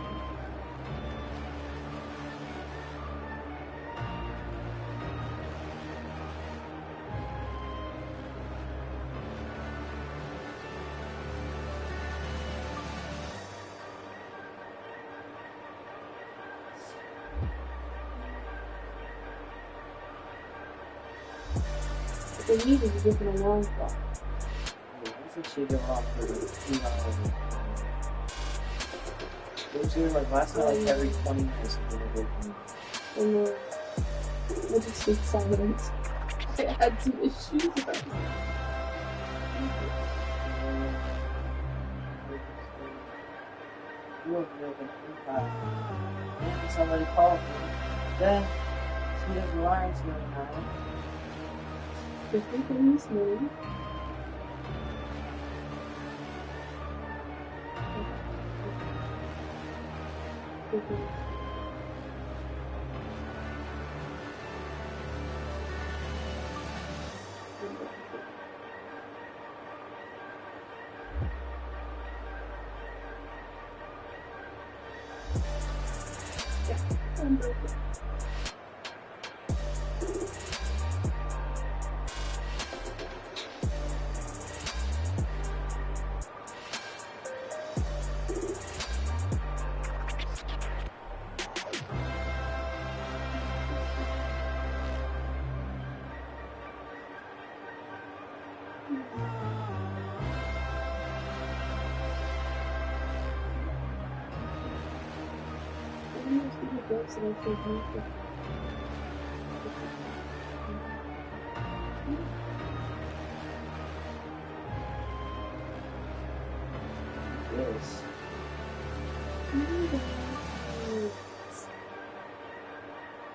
The lead is given a long shot. That's actually go off for the 2 hours. It was here like last night, like every 20 minutes. And I just stayed silent. I had some issues about it. Then somebody called me. Then she has lines going on. Different things, maybe. Yes.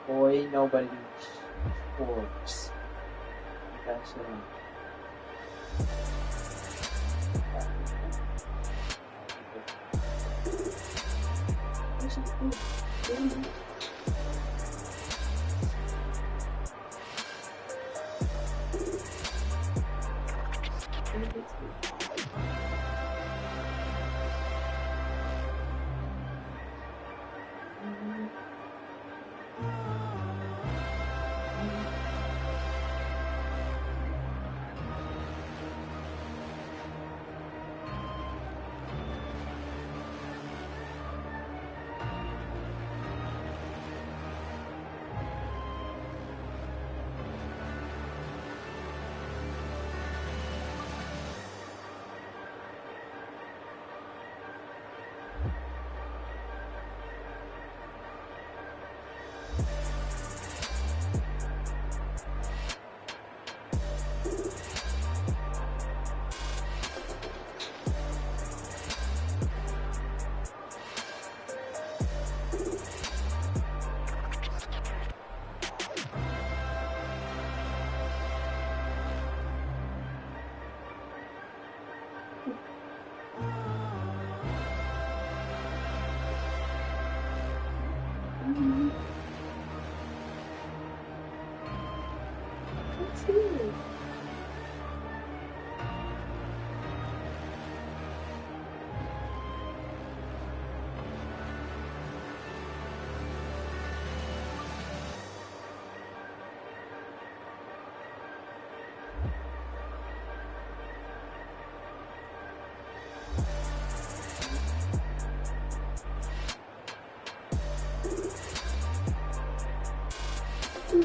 Boy, nobody scores. That's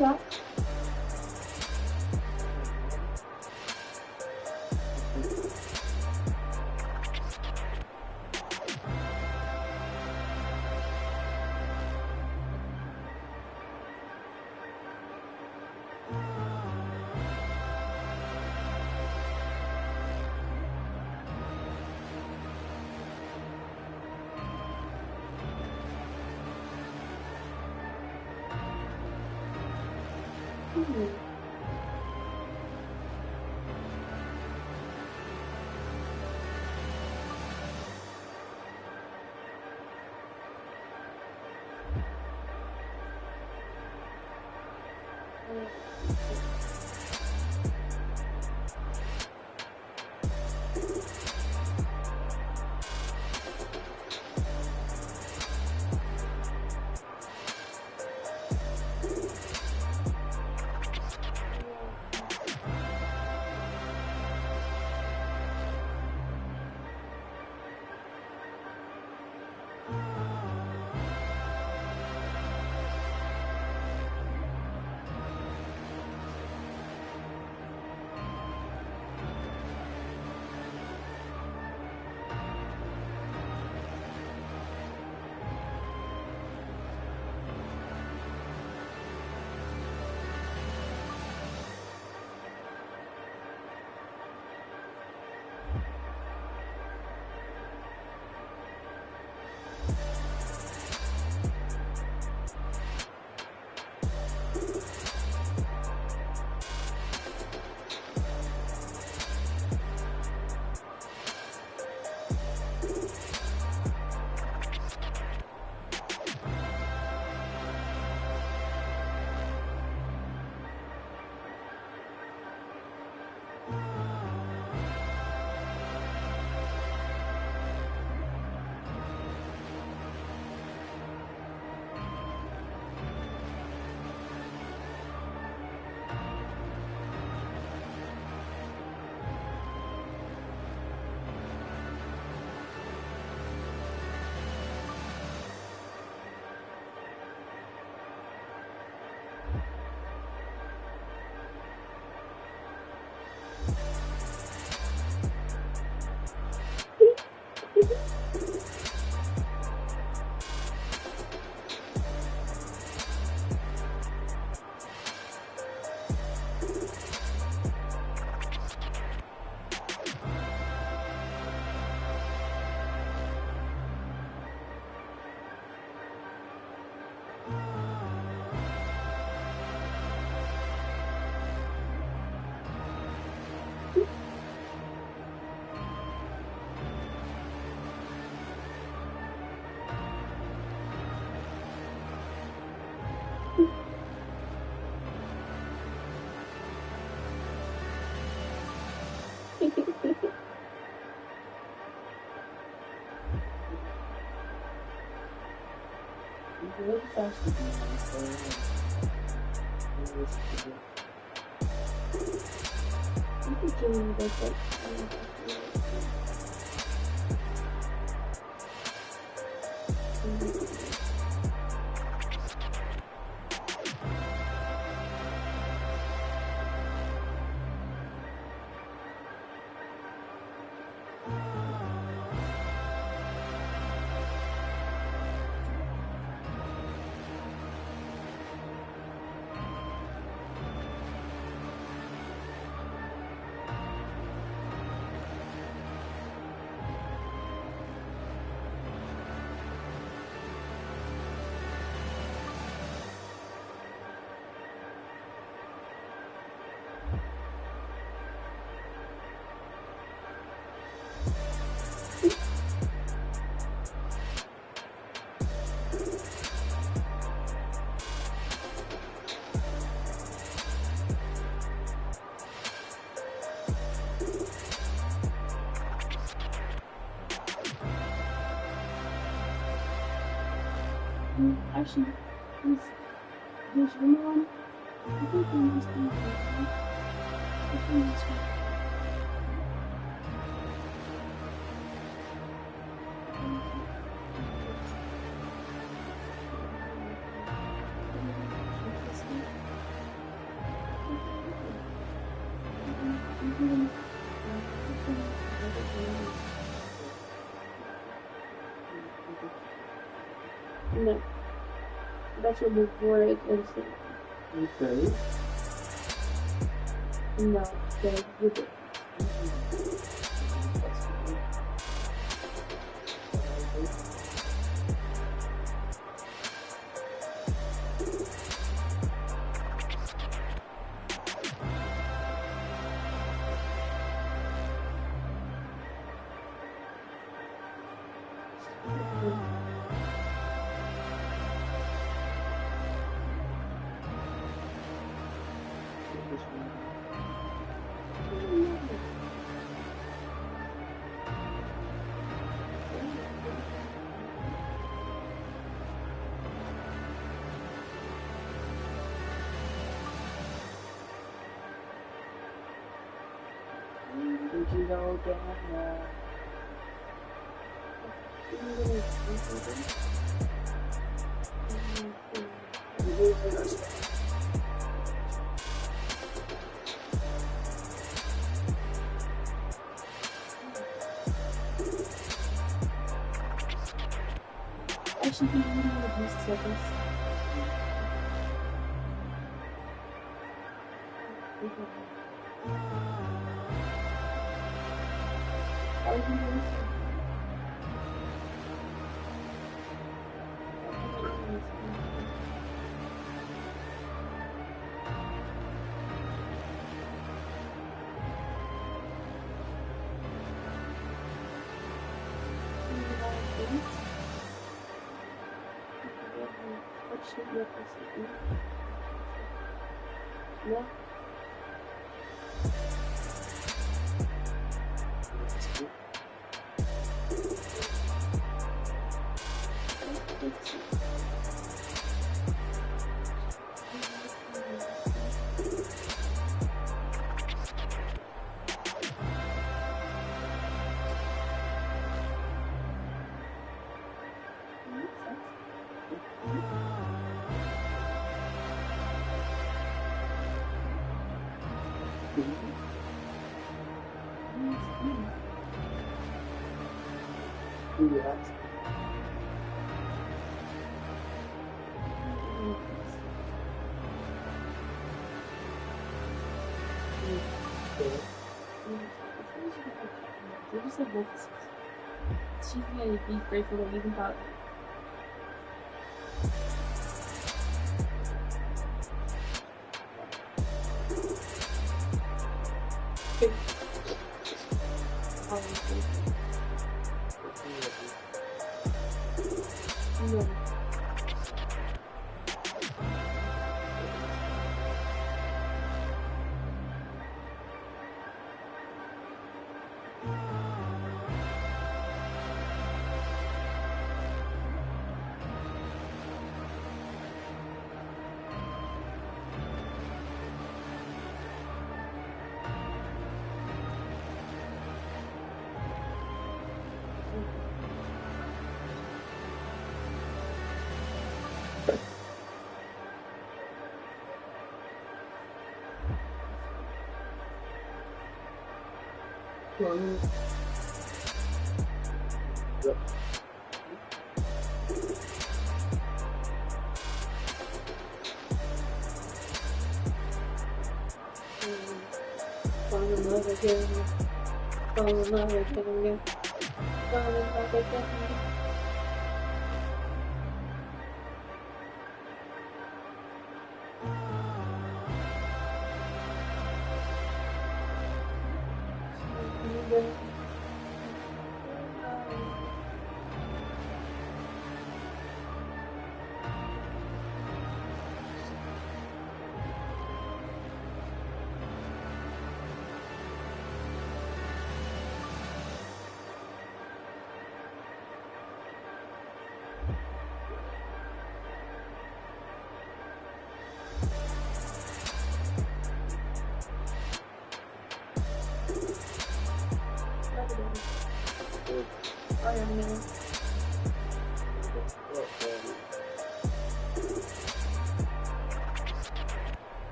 Yeah. Really fast to do I think Jimmy does like actually, there's one. I think there must be one. I think this one. No. That's what before it instant. Okay. No, the with it. Did you know that I should be reading the boost seconds. Yeah. Yes. She's gonna be grateful that you even thought. Fall in love again. Fall in love again. Fall in love again.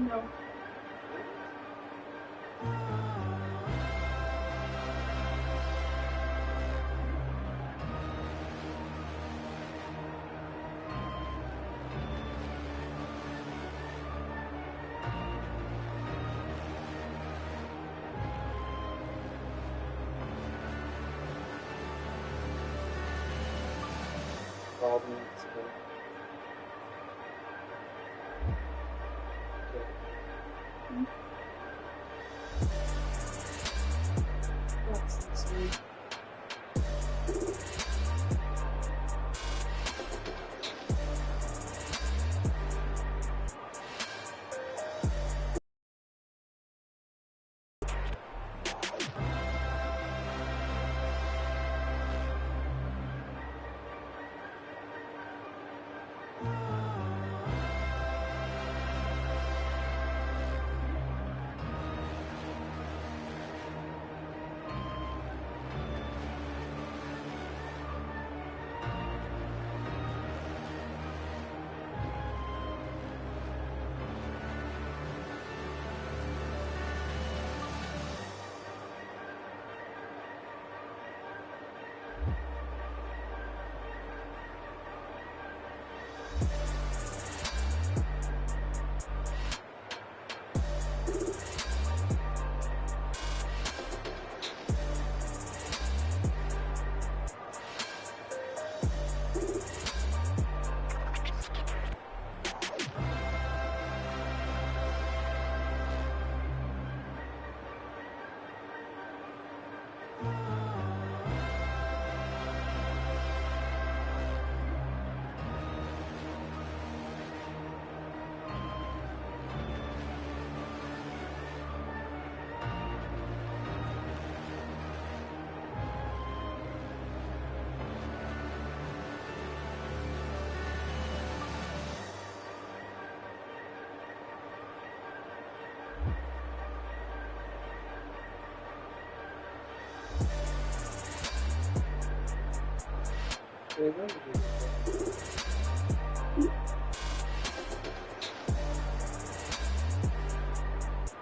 No.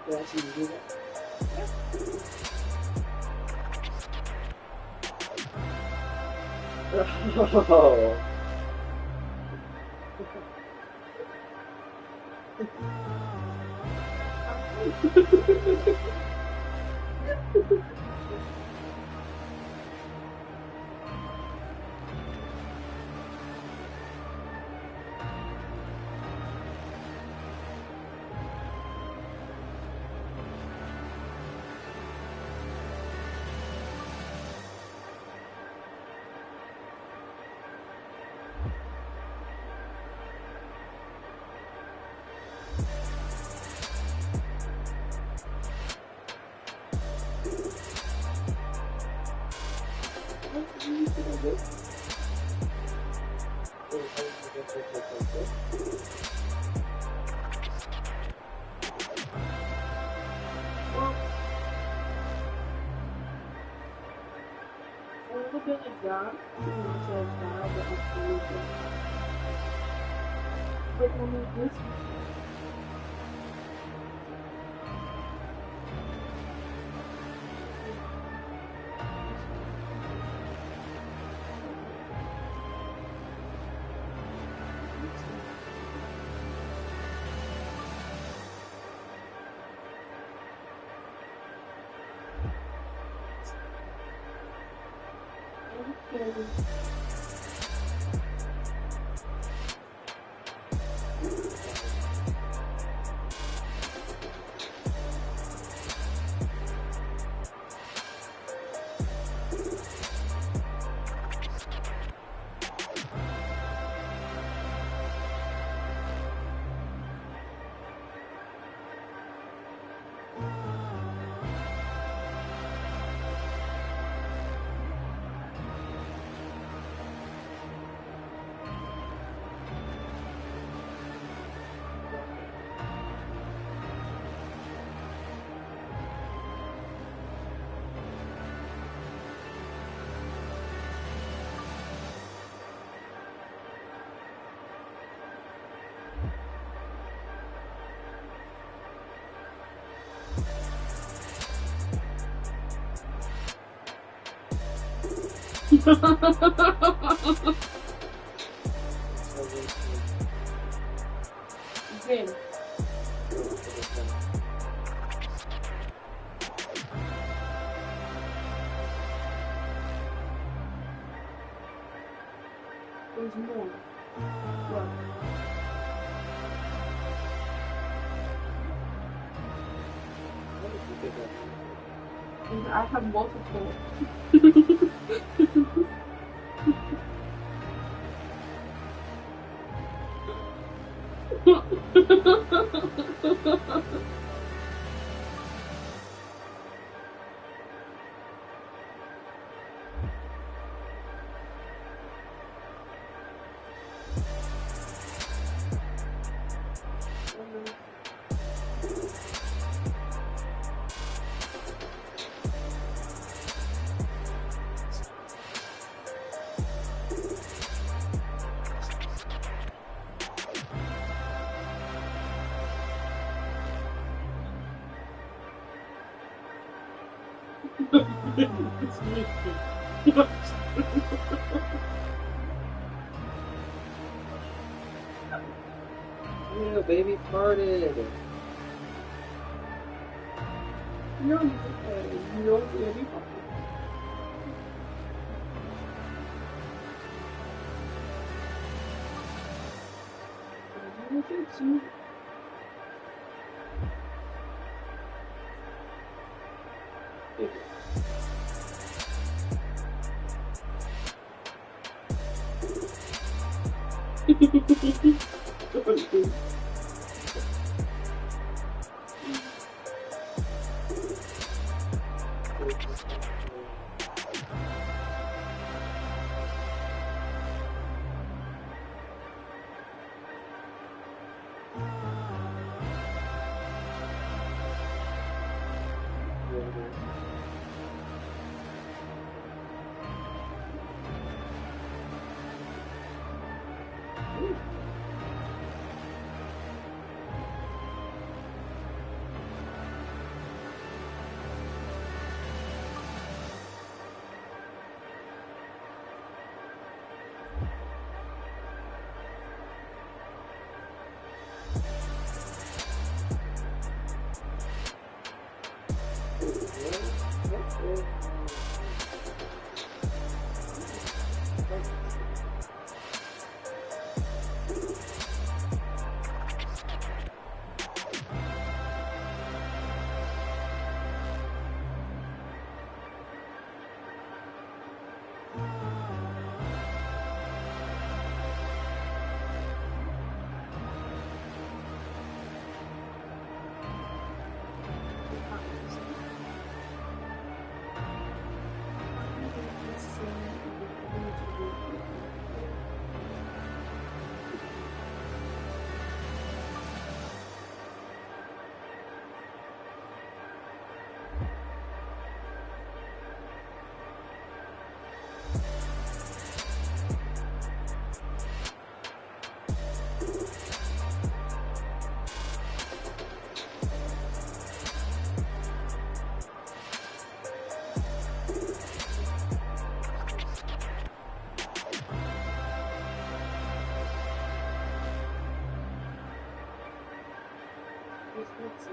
Yeah, I see you do that. Oh. A little bit of that, says that, but I'm still good. But when we this Again. There's more. What? And I have multiple. Yeah, baby farted. You don't need to say, you don't need to be fucking. You let's see.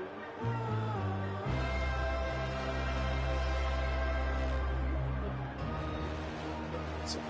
Let's see.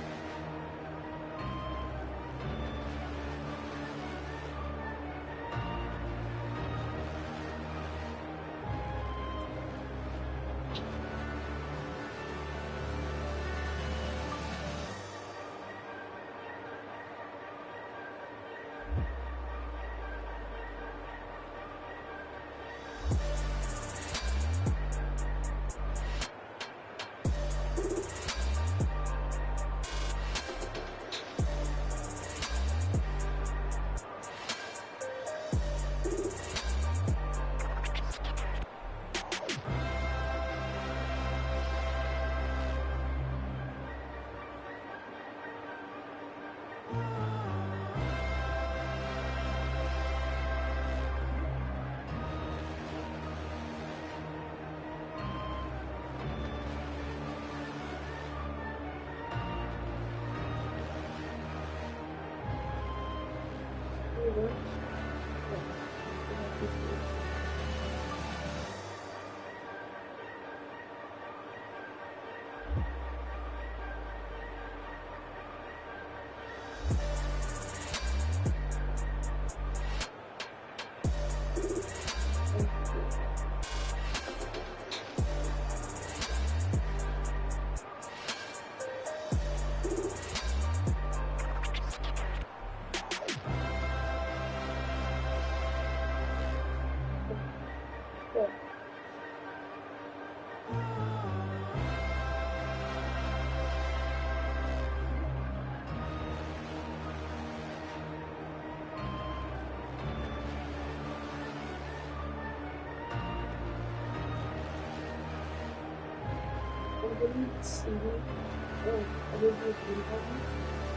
Oh, I didn't do a green button,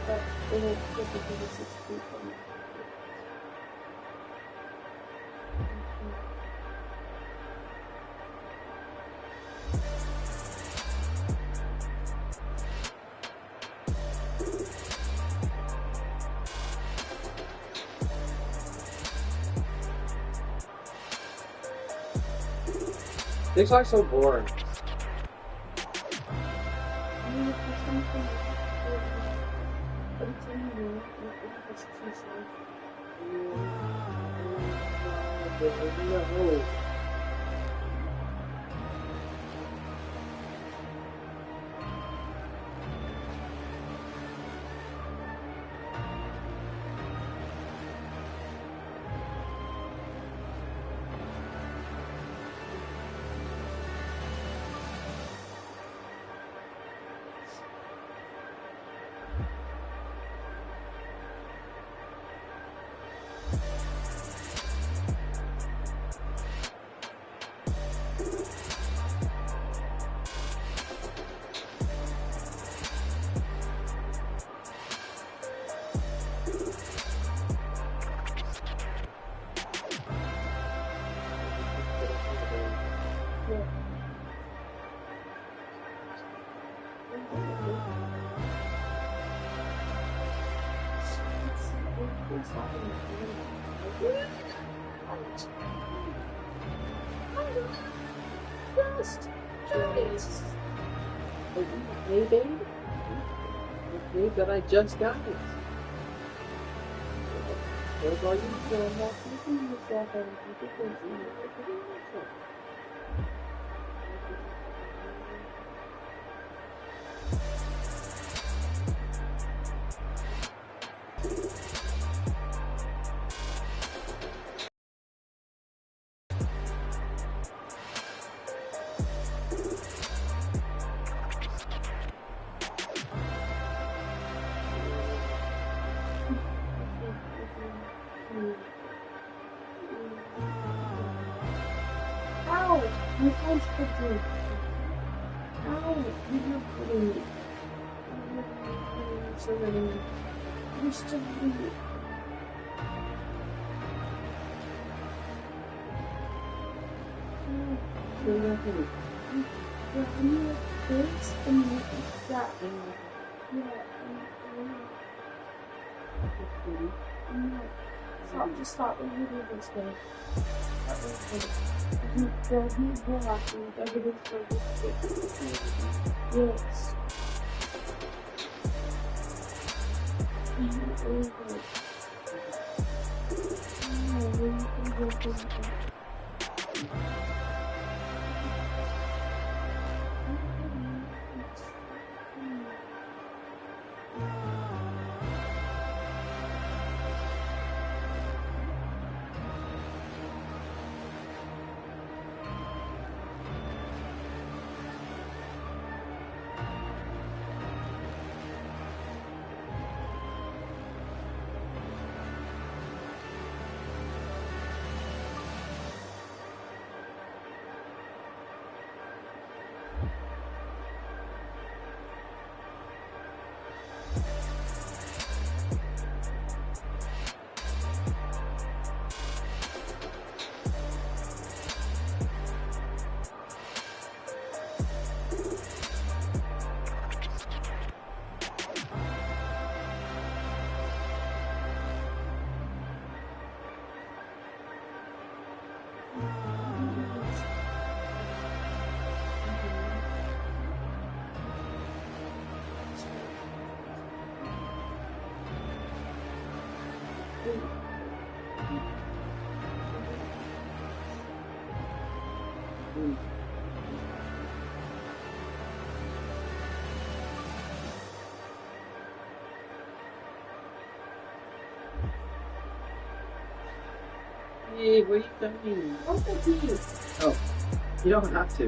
but then I put the 6 feet on it. These are so boring. No. Maybe. Okay, but I just got it. What are you doing? Yourself and Ow! My phone's clicking. Ow! You're putting me. You're still bleeding. You're not going to. Yeah, I'm not this and you like that. Yeah, I'm not. Just stop what you do this way. He's blocking everything's going to yes. Hey, what are you doing? What's the key? Oh, you don't have to.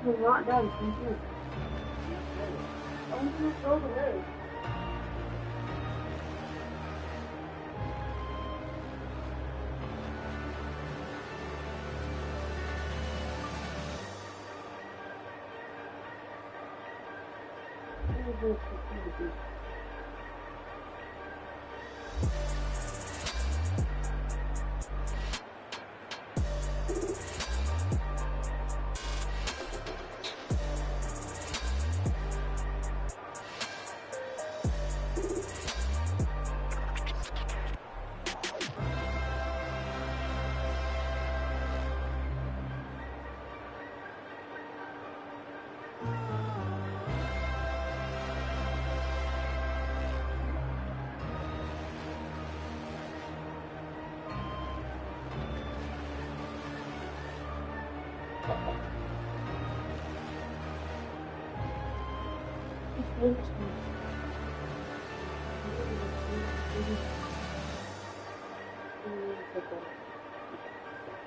We're not done. Continue. I'm gonna throw the way.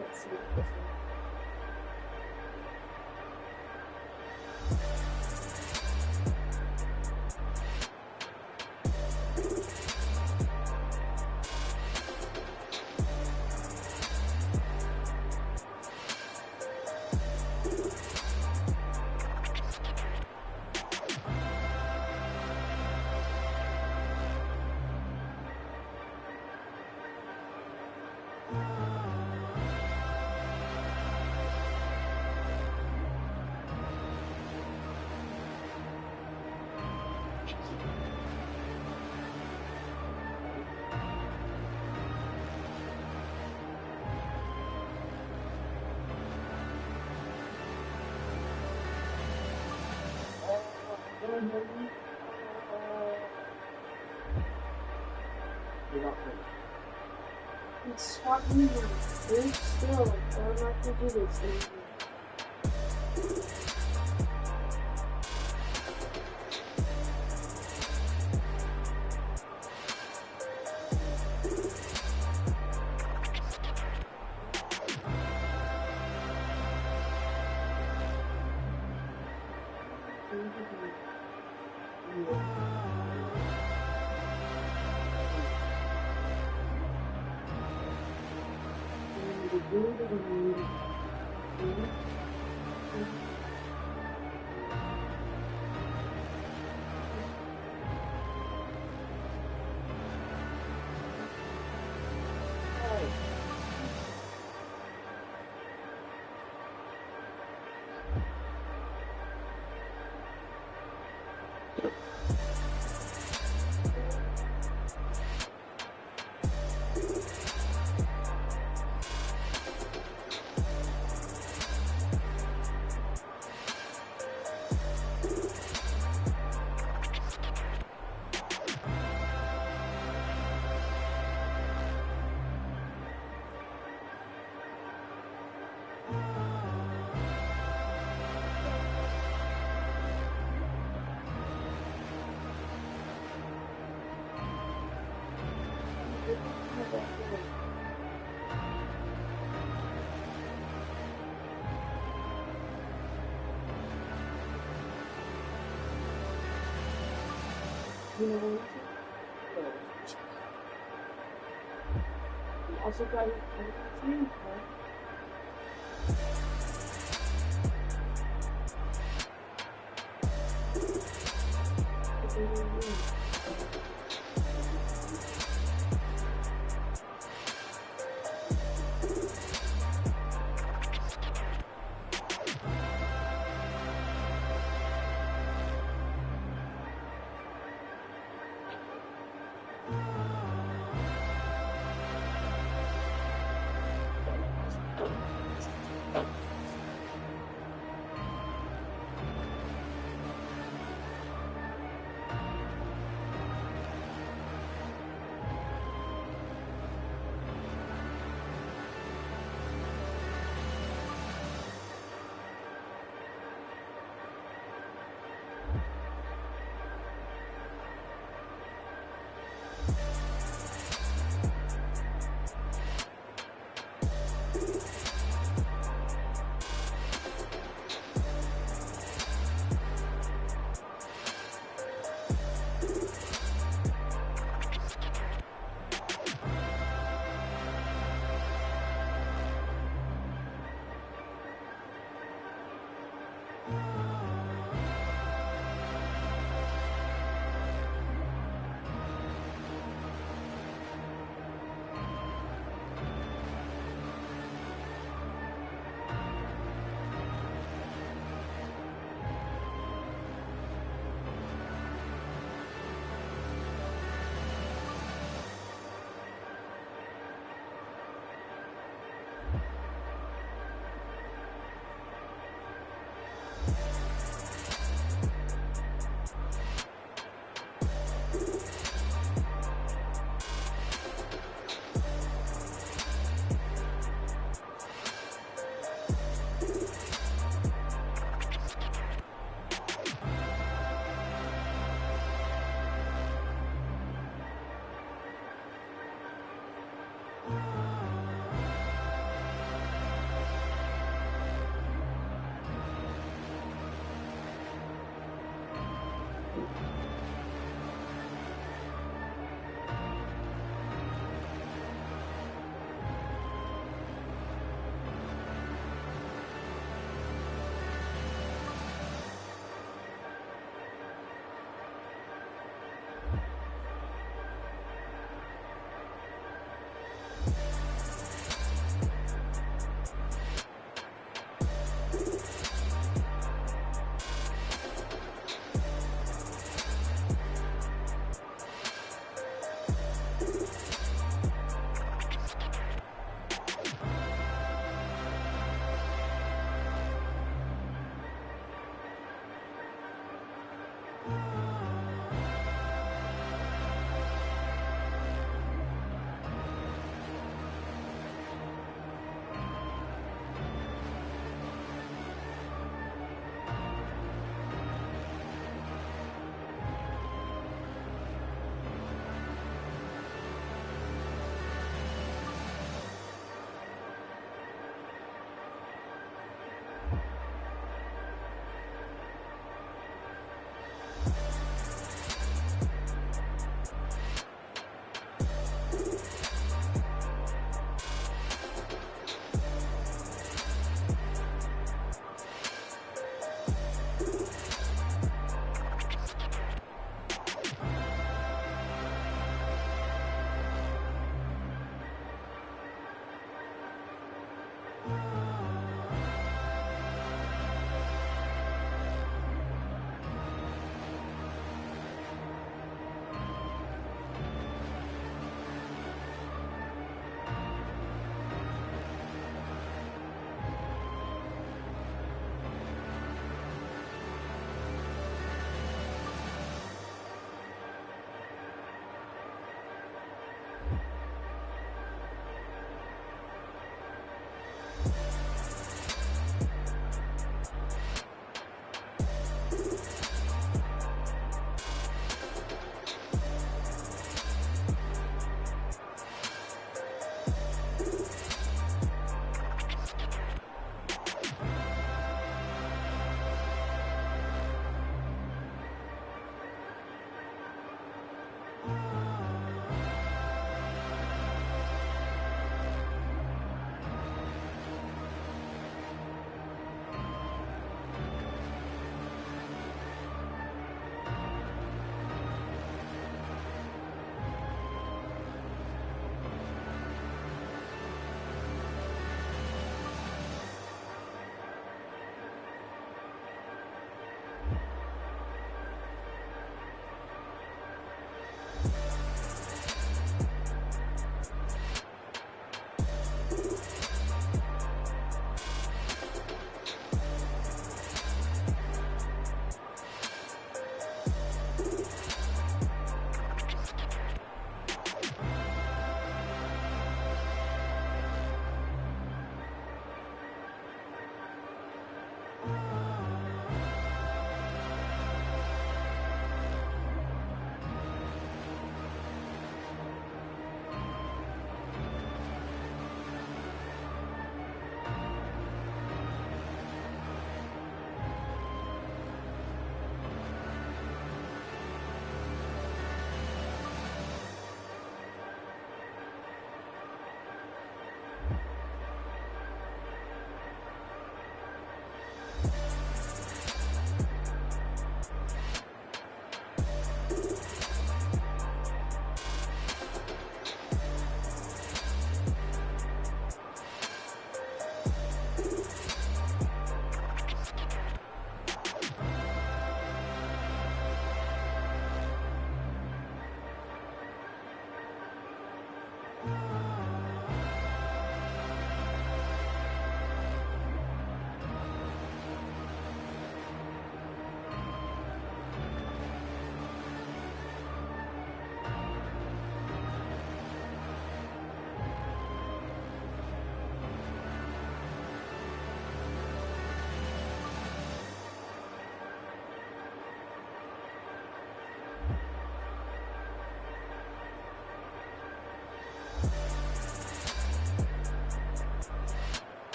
Let's see this one. It's swap me now. There's still, I'm not gonna do this anymore. You know what? You also got your team, Bye.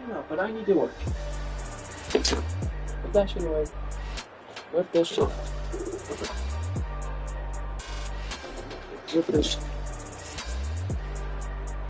No, but I need to work. Put that shit away. Whip this shit. Whip this shit.